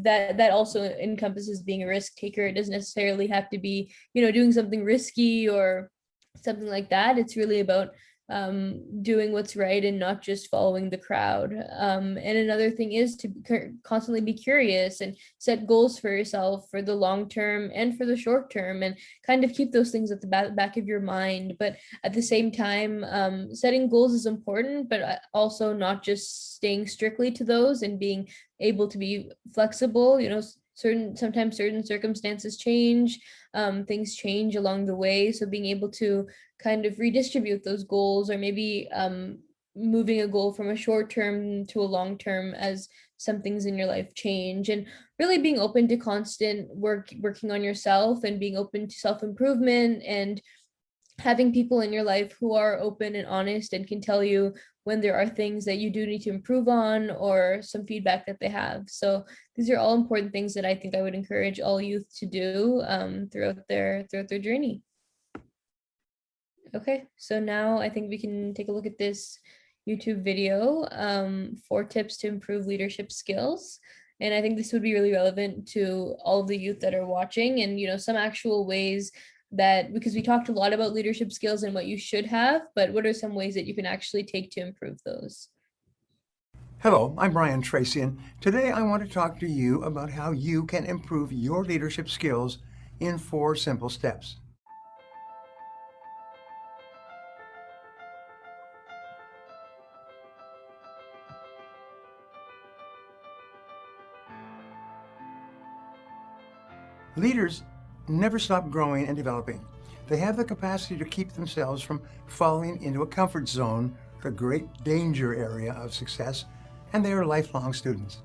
that also encompasses being a risk taker. It doesn't necessarily have to be, doing something risky or something like that. It's really about doing what's right and not just following the crowd. And another thing is to constantly be curious and set goals for yourself for the long term and for the short term, and kind of keep those things at the back of your mind. But at the same time, setting goals is important, but also not just staying strictly to those, and being able to be flexible. sometimes certain circumstances change, things change along the way. So being able to kind of redistribute those goals, or maybe moving a goal from a short term to a long term as some things in your life change, and really being open to constant working on yourself, and being open to self-improvement, and having people in your life who are open and honest and can tell you when there are things that you do need to improve on, or some feedback that they have. So these are all important things that I think I would encourage all youth to do throughout their journey. Okay, so now I think we can take a look at this YouTube video, 4 tips to improve leadership skills. And I think this would be really relevant to all of the youth that are watching, and, you know, some actual ways that, because we talked a lot about leadership skills and what you should have, but what are some ways that you can actually take to improve those?
Hello, I'm Brian Tracy, and today I want to talk to you about how you can improve your leadership skills in 4 simple steps. Leaders never stop growing and developing. They have the capacity to keep themselves from falling into a comfort zone, the great danger area of success, and they are lifelong students.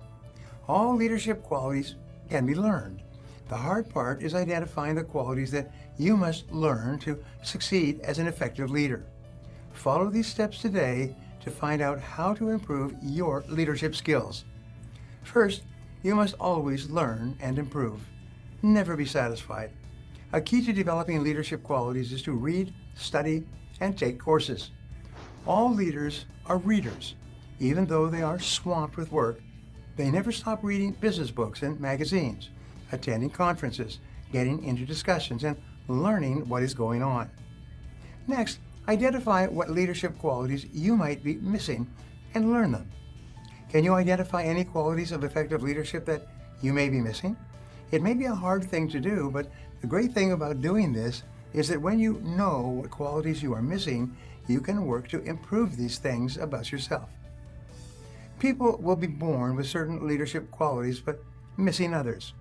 All leadership qualities can be learned. The hard part is identifying the qualities that you must learn to succeed as an effective leader. Follow these steps today to find out how to improve your leadership skills. First, you must always learn and improve. Never be satisfied. A key to developing leadership qualities is to read, study, and take courses. All leaders are readers. Even though they are swamped with work, they never stop reading business books and magazines, attending conferences, getting into discussions, and learning what is going on. Next, identify what leadership qualities you might be missing and learn them. Can you identify any qualities of effective leadership that you may be missing? It may be a hard thing to do, but the great thing about doing this is that when you know what qualities you are missing, you can work to improve these things about yourself. People will be born with certain leadership qualities, but missing others.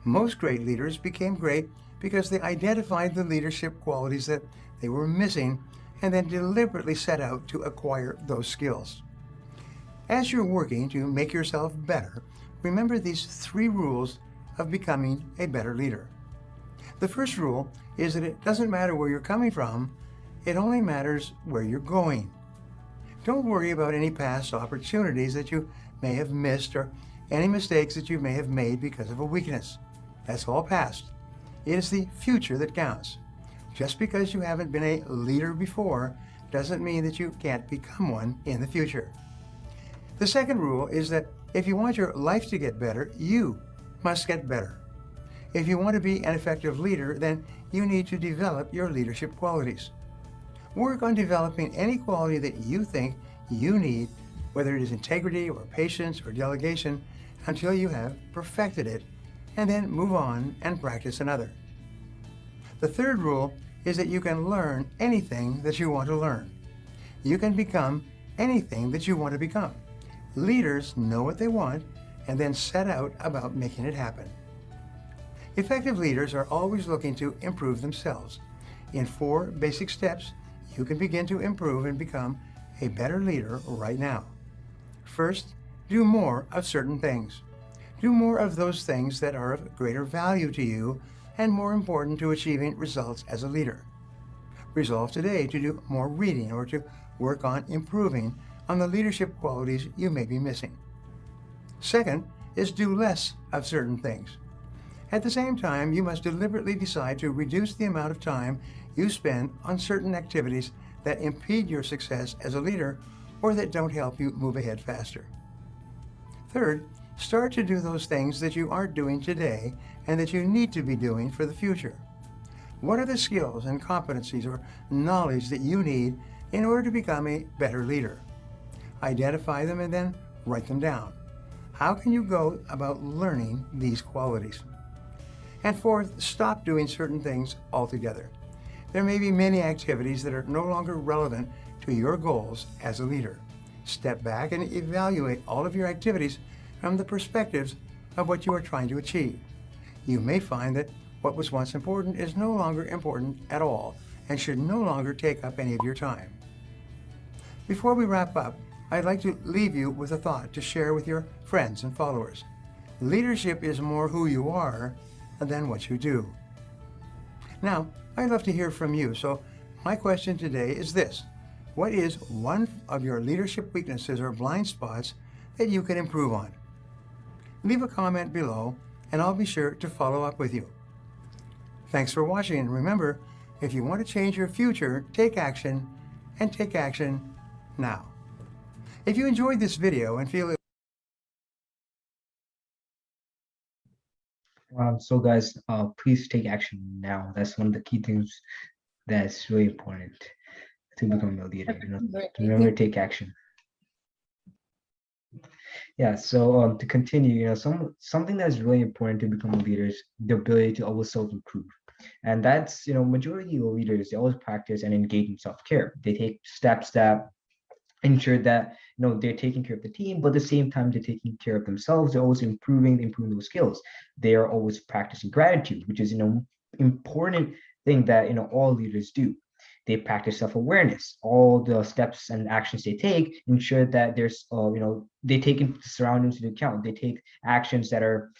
Most great leaders became great because they identified the leadership qualities that they were missing and then deliberately set out to acquire those skills. As you're working to make yourself better, remember these 3 rules of becoming a better leader. The first rule is that it doesn't matter where you're coming from, it only matters where you're going. Don't worry about any past opportunities that you may have missed or any mistakes that you may have made because of a weakness. That's all past. It is the future that counts. Just because you haven't been a leader before doesn't mean that you can't become one in the future. The second rule is that if you want your life to get better, you must get better. If you want to be an effective leader, then you need to develop your leadership qualities. Work on developing any quality that you think you need, whether it is integrity or patience or delegation, until you have perfected it, and then move on and practice another. The third rule is that you can learn anything that you want to learn. You can become anything that you want to become. Leaders know what they want and then set out about making it happen. Effective leaders are always looking to improve themselves. In 4 basic steps, you can begin to improve and become a better leader right now. First, do more of certain things. Do more of those things that are of greater value to you and more important to achieving results as a leader. Resolve today to do more reading or to work on improving on the leadership qualities you may be missing. Second is do less of certain things. At the same time, you must deliberately decide to reduce the amount of time you spend on certain activities that impede your success as a leader or that don't help you move ahead faster. Third, start to do those things that you aren't doing today and that you need to be doing for the future. What are the skills and competencies or knowledge that you need in order to become a better leader? Identify them and then write them down. How can you go about learning these qualities? And fourth, stop doing certain things altogether. There may be many activities that are no longer relevant to your goals as a leader. Step back and evaluate all of your activities from the perspectives of what you are trying to achieve. you may find that what was once important is no longer important at all and should no longer take up any of your time. Before we wrap up, I'd like to leave you with a thought to share with your friends and followers. Leadership is more who you are than what you do. Now, I'd love to hear from you, so my question today is this. What is one of your leadership weaknesses or blind spots that you can improve on? Leave a comment below, and I'll be sure to follow up with you. Thanks for watching, and remember, if you want to change your future, take action, and take action now. If you enjoyed this video and feel it
So guys, please take action now. That's one of the key things that's really important to become a leader. Remember, take action. Yeah, so to continue, something that's really important to become a leader is the ability to always self-improve. And that's, majority of leaders, they always practice and engage in self-care. They take steps that ensure that they're taking care of the team, but at the same time they're taking care of themselves. They're always improving those skills. They are always practicing gratitude, which is important thing that all leaders do. They practice self-awareness. All the steps and actions they take ensure that there's they take surroundings into account. They take actions that are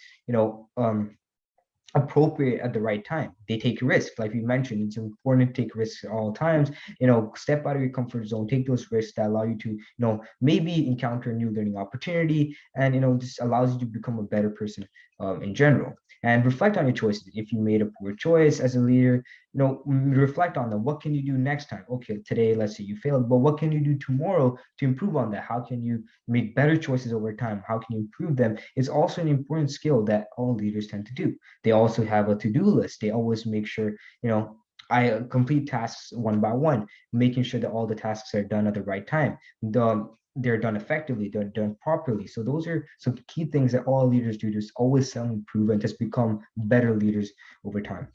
appropriate at the right time. They take risks, like we mentioned. It's important to take risks at all times. Step out of your comfort zone, take those risks that allow you to maybe encounter a new learning opportunity, and this allows you to become a better person in general. And reflect on your choices. If you made a poor choice as a leader, reflect on them. What can you do next time? Okay, today, let's say you failed, but what can you do tomorrow to improve on that? How can you make better choices over time? How can you improve them? It's also an important skill that all leaders tend to do. They also have a to-do list. They always make sure, I complete tasks one by one, making sure that all the tasks are done at the right time. They're done effectively, they're done properly. So those are some key things that all leaders do, just always self-improve and just become better leaders over time.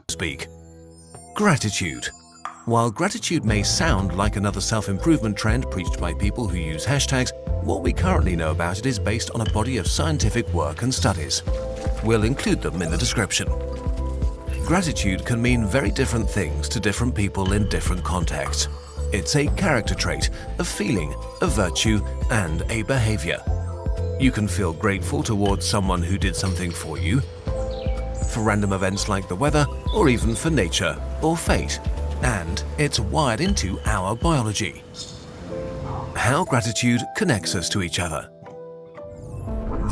Speak. Gratitude. While gratitude may sound like another self-improvement trend preached by people who use hashtags, what we currently know about it is based on a body of scientific work and studies. We'll include them in the description. Gratitude can mean very different things to different people in different contexts. It's a character trait, a feeling, a virtue, and a behavior. You can feel grateful towards someone who did something for you, for random events like the weather, or even for nature or fate. And it's wired into our biology. How gratitude connects us to each other.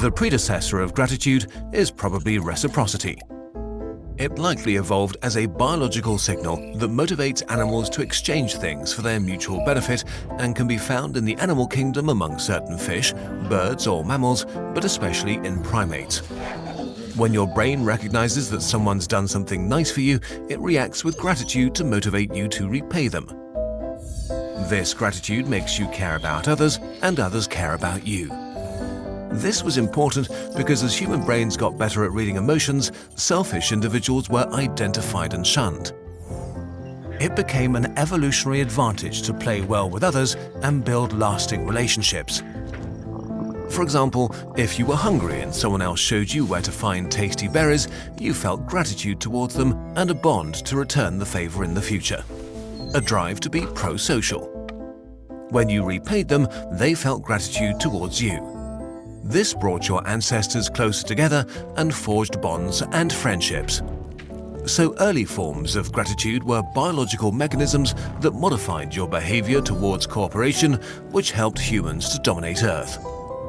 The predecessor of gratitude is probably reciprocity. It likely evolved as a biological signal that motivates animals to exchange things for their mutual benefit and can be found in the animal kingdom among certain fish, birds, or mammals, but especially in primates. When your brain recognizes that someone's done something nice for you, it reacts with gratitude to motivate you to repay them. This gratitude makes you care about others, and others care about you. This was important because as human brains got better at reading emotions, selfish individuals were identified and shunned. It became an evolutionary advantage to play well with others and build lasting relationships. For example, if you were hungry and someone else showed you where to find tasty berries, you felt gratitude towards them and a bond to return the favor in the future. A drive to be pro-social. When you repaid them, they felt gratitude towards you. This brought your ancestors closer together and forged bonds and friendships. So early forms of gratitude were biological mechanisms that modified your behavior towards cooperation, which helped humans to dominate Earth.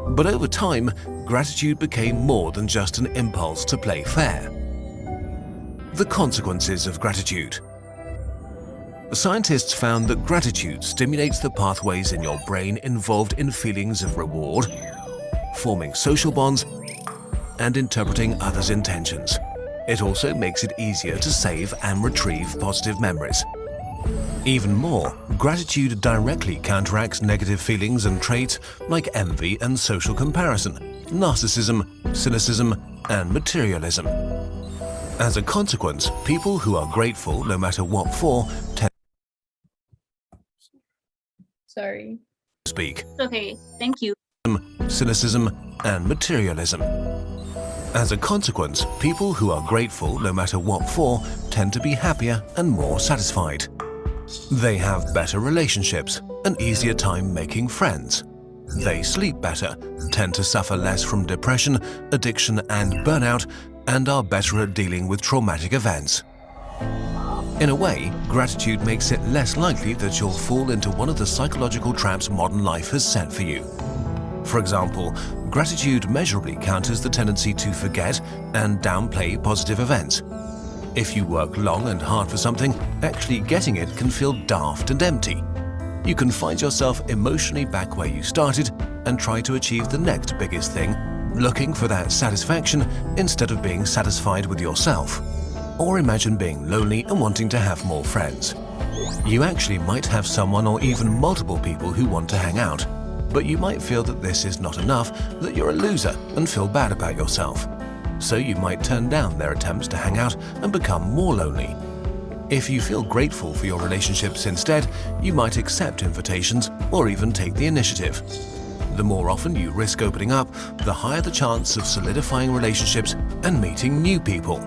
But over time, gratitude became more than just an impulse to play fair. The consequences of gratitude. Scientists found that gratitude stimulates the pathways in your brain involved in feelings of reward, forming social bonds, and interpreting others' intentions. It also makes it easier to save and retrieve positive memories. Even more, gratitude directly counteracts negative feelings and traits like envy and social comparison, narcissism, cynicism, and materialism. As a consequence, people who are grateful no matter what for tend
Sorry.
to speak.
Okay, thank you.
cynicism, and materialism. As a consequence, people who are grateful no matter what for tend to be happier and more satisfied. They have better relationships, an easier time making friends. They sleep better, tend to suffer less from depression, addiction, and burnout, and are better at dealing with traumatic events. In a way, gratitude makes it less likely that you'll fall into one of the psychological traps modern life has set for you. For example, gratitude measurably counters the tendency to forget and downplay positive events. If you work long and hard for something, actually getting it can feel daft and empty. You can find yourself emotionally back where you started and try to achieve the next biggest thing, looking for that satisfaction instead of being satisfied with yourself. Or imagine being lonely and wanting to have more friends. You actually might have someone or even multiple people who want to hang out, but you might feel that this is not enough, that you're a loser and feel bad about yourself. So you might turn down their attempts to hang out and become more lonely. If you feel grateful for your relationships instead, you might accept invitations or even take the initiative. The more often you risk opening up, the higher the chance of solidifying relationships and meeting new people.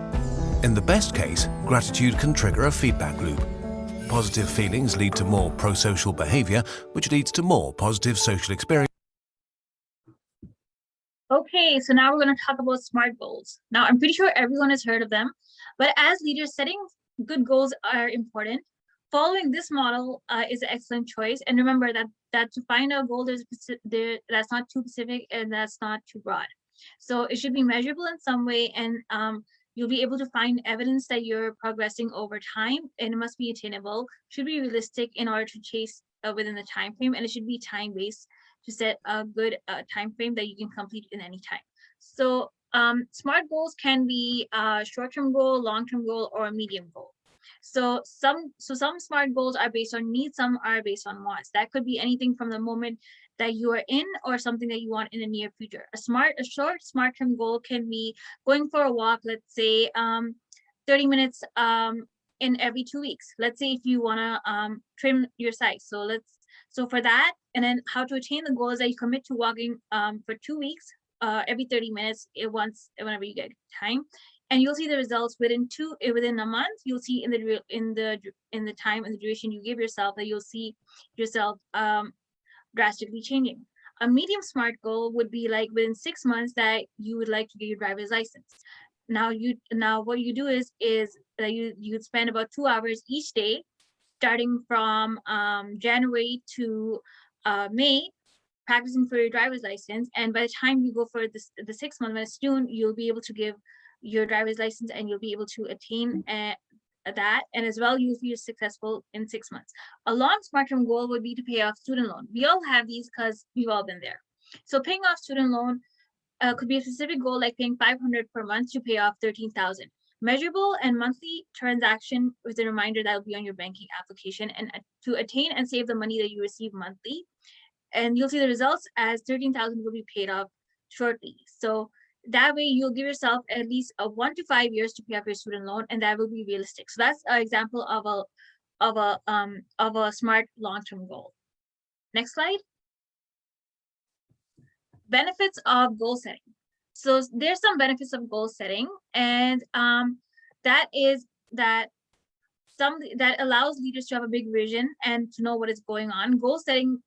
In the best case, gratitude can trigger a feedback loop. Positive feelings lead to more pro-social behavior, which leads to more positive social experience.
Okay, so now we're going to talk about SMART goals. Now, I'm pretty sure everyone has heard of them, but as leaders, setting good goals are important. Following this model is an excellent choice. And remember that to find a goal that's not too specific and that's not too broad. So it should be measurable in some way, and you'll be able to find evidence that you're progressing over time, and it must be attainable, should be realistic in order to chase within the time frame, and it should be time-based to set a good time frame that you can complete in any time. So SMART goals can be a short-term goal, long-term goal, or a medium goal. So some SMART goals are based on needs, some are based on wants. That could be anything from the moment that you are in or something that you want in the near future. A short SMART term goal can be going for a walk, let's say 30 minutes in every 2 weeks. Let's say if you want to trim your size. So for that, and then how to attain the goal is that you commit to walking for 2 weeks, every 30 minutes, whenever you get time. And you'll see the results within a month. You'll see in the time and the duration you give yourself that you'll see yourself drastically changing. A medium SMART goal would be like within 6 months that you would like to get your driver's license. Now what you do is that you'd spend about 2 hours each day, starting from January to May, practicing for your driver's license. And by the time you go for the 6 month, soon you'll be able to give your driver's license and you'll be able to attain that, and as well you'll be successful in 6 months. A long SMART term goal would be to pay off student loan. We all have these because we've all been there. So paying off student loan could be a specific goal, like paying $500 per month to pay off $13,000. Measurable and monthly transaction with a reminder that will be on your banking application, and to attain and save the money that you receive monthly. And you'll see the results as $13,000 will be paid off shortly. So that way you'll give yourself at least 1 to 5 years to pay off your student loan, and that will be realistic. So that's an example of a SMART long-term goal. Next slide. Benefits of goal setting. So there's some benefits of goal setting, and that is that allows leaders to have a big vision and to know what is going on. Goal setting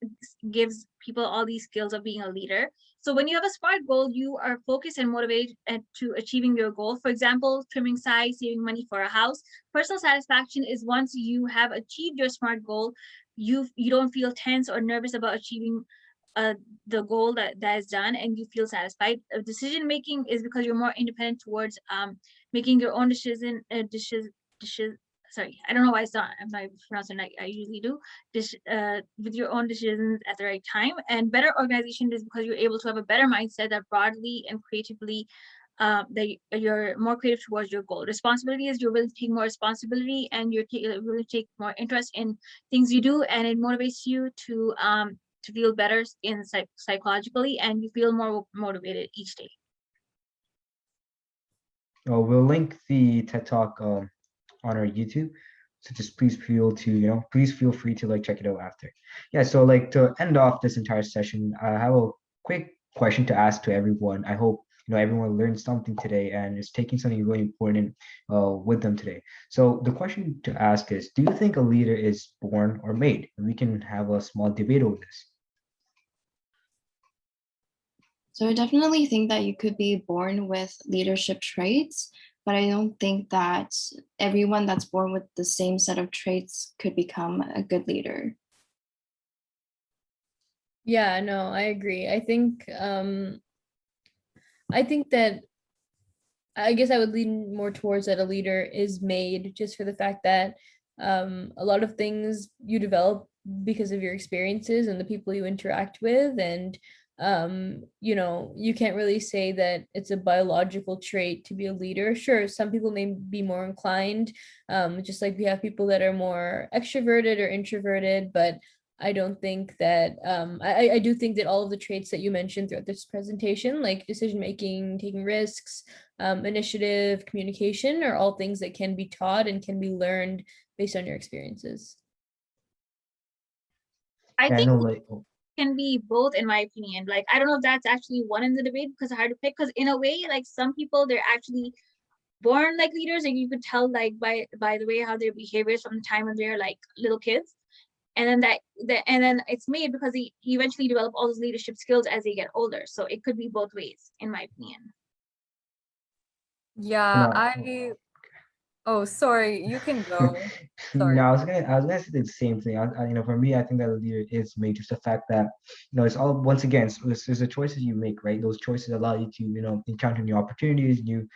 gives people all these skills of being a leader. So when you have a SMART goal, you are focused and motivated to achieving your goal. For example, trimming size, saving money for a house. Personal satisfaction is once you have achieved your SMART goal, you don't feel tense or nervous about achieving the goal that is done, and you feel satisfied. Decision making is because you're more independent towards making your own decisions. Sorry, I don't know why I'm not pronouncing like I usually do. With your own decisions at the right time. And better organization is because you're able to have a better mindset that broadly and creatively, that you're more creative towards your goal. Responsibility is you're willing to take more responsibility, and you're willing to take more interest in things you do, and it motivates you to feel better psychologically, and you feel more motivated each day.
We'll link the TED Talk on our YouTube, so just please feel free to check it out after. Yeah, so to end off this entire session, I have a quick question to ask to everyone. I hope everyone learned something today and is taking something really important with them today. So the question to ask is, do you think a leader is born or made? We can have a small debate over this.
So I definitely think that you could be born with leadership traits, but I don't think that everyone that's born with the same set of traits could become a good leader.
Yeah, no, I agree. I think that I guess I would lean more towards that a leader is made, just for the fact that a lot of things you develop because of your experiences and the people you interact with. And you can't really say that it's a biological trait to be a leader. Sure, some people may be more inclined, just like we have people that are more extroverted or introverted, but I don't think that I do think that all of the traits that you mentioned throughout this presentation, like decision making, taking risks, initiative, communication, are all things that can be taught and can be learned based on your experiences.
I
Yeah, I
think
know, like, oh,
can be both, in my opinion. Like, I don't know if that's actually one in the debate, because it's hard to pick, because in a way, like, some people, they're actually born like leaders, and you could tell, like, by the way how their behaviors from the time when they're like little kids. And then and then it's made because they eventually develop all those leadership skills as they get older. So it could be both ways, in my opinion.
Yeah, oh, sorry, you can go. Sorry.
No, I was gonna say the same thing. For me, I think that a leader is made, just the fact that, it's all, once again, it's the choices you make, right? Those choices allow you to, encounter new opportunities, you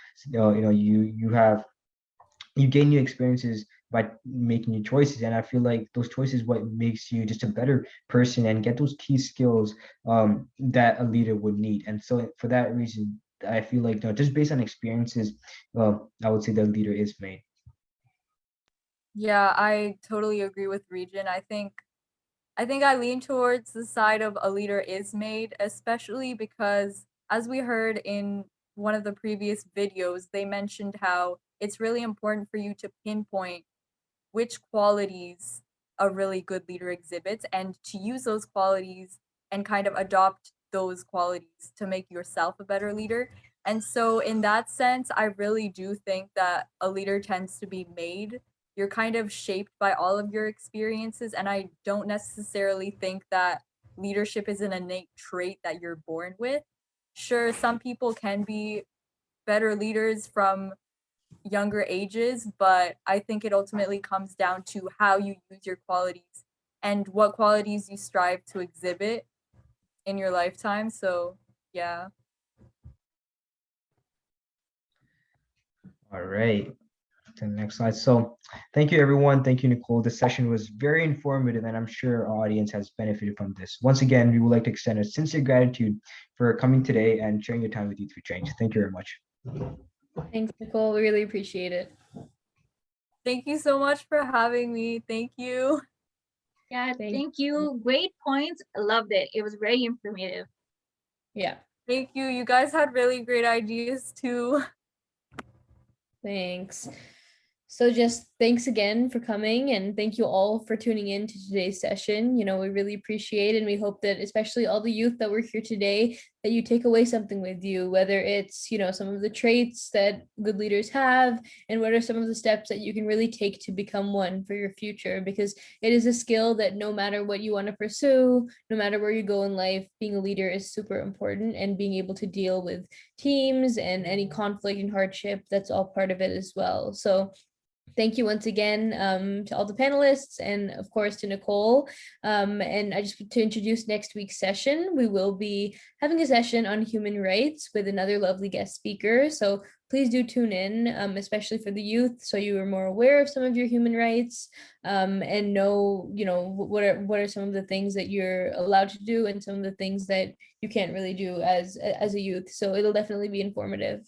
gain new experiences by making new choices. And I feel like those choices what makes you just a better person and get those key skills that a leader would need. And so for that reason, I feel like, just based on experiences, I would say the leader is made.
Yeah, I totally agree with Rijin. I think I lean towards the side of a leader is made, especially because, as we heard in one of the previous videos, they mentioned how it's really important for you to pinpoint which qualities a really good leader exhibits and to use those qualities and kind of adopt those qualities to make yourself a better leader. And so, in that sense, I really do think that a leader tends to be made. You're kind of shaped by all of your experiences, and I don't necessarily think that leadership is an innate trait that you're born with. Sure, some people can be better leaders from younger ages, but I think it ultimately comes down to how you use your qualities and what qualities you strive to exhibit in your lifetime. So, yeah.
All right. To the next slide. So thank you, everyone. Thank you, Nicole. This session was very informative, and I'm sure our audience has benefited from this. Once again, we would like to extend a sincere gratitude for coming today and sharing your time with Youth for Change. Thank you very much.
Thanks, Nicole. We really appreciate it.
Thank you so much for having me. Thank you.
Yeah, thank you. Great points. I loved it. It was very informative.
Yeah.
Thank you. You guys had really great ideas too.
Thanks. So just thanks again for coming, and thank you all for tuning in to today's session. We really appreciate it, and we hope that especially all the youth that were here today, that you take away something with you, whether it's, some of the traits that good leaders have, and what are some of the steps that you can really take to become one for your future, because it is a skill that no matter what you want to pursue, no matter where you go in life, being a leader is super important, and being able to deal with teams and any conflict and hardship, that's all part of it as well. So thank you once again to all the panelists, and of course to Nicole. And I just to introduce next week's session, we will be having a session on human rights with another lovely guest speaker. So please do tune in, especially for the youth, so you are more aware of some of your human rights, and know, what are some of the things that you're allowed to do and some of the things that you can't really do as a youth. So it'll definitely be informative.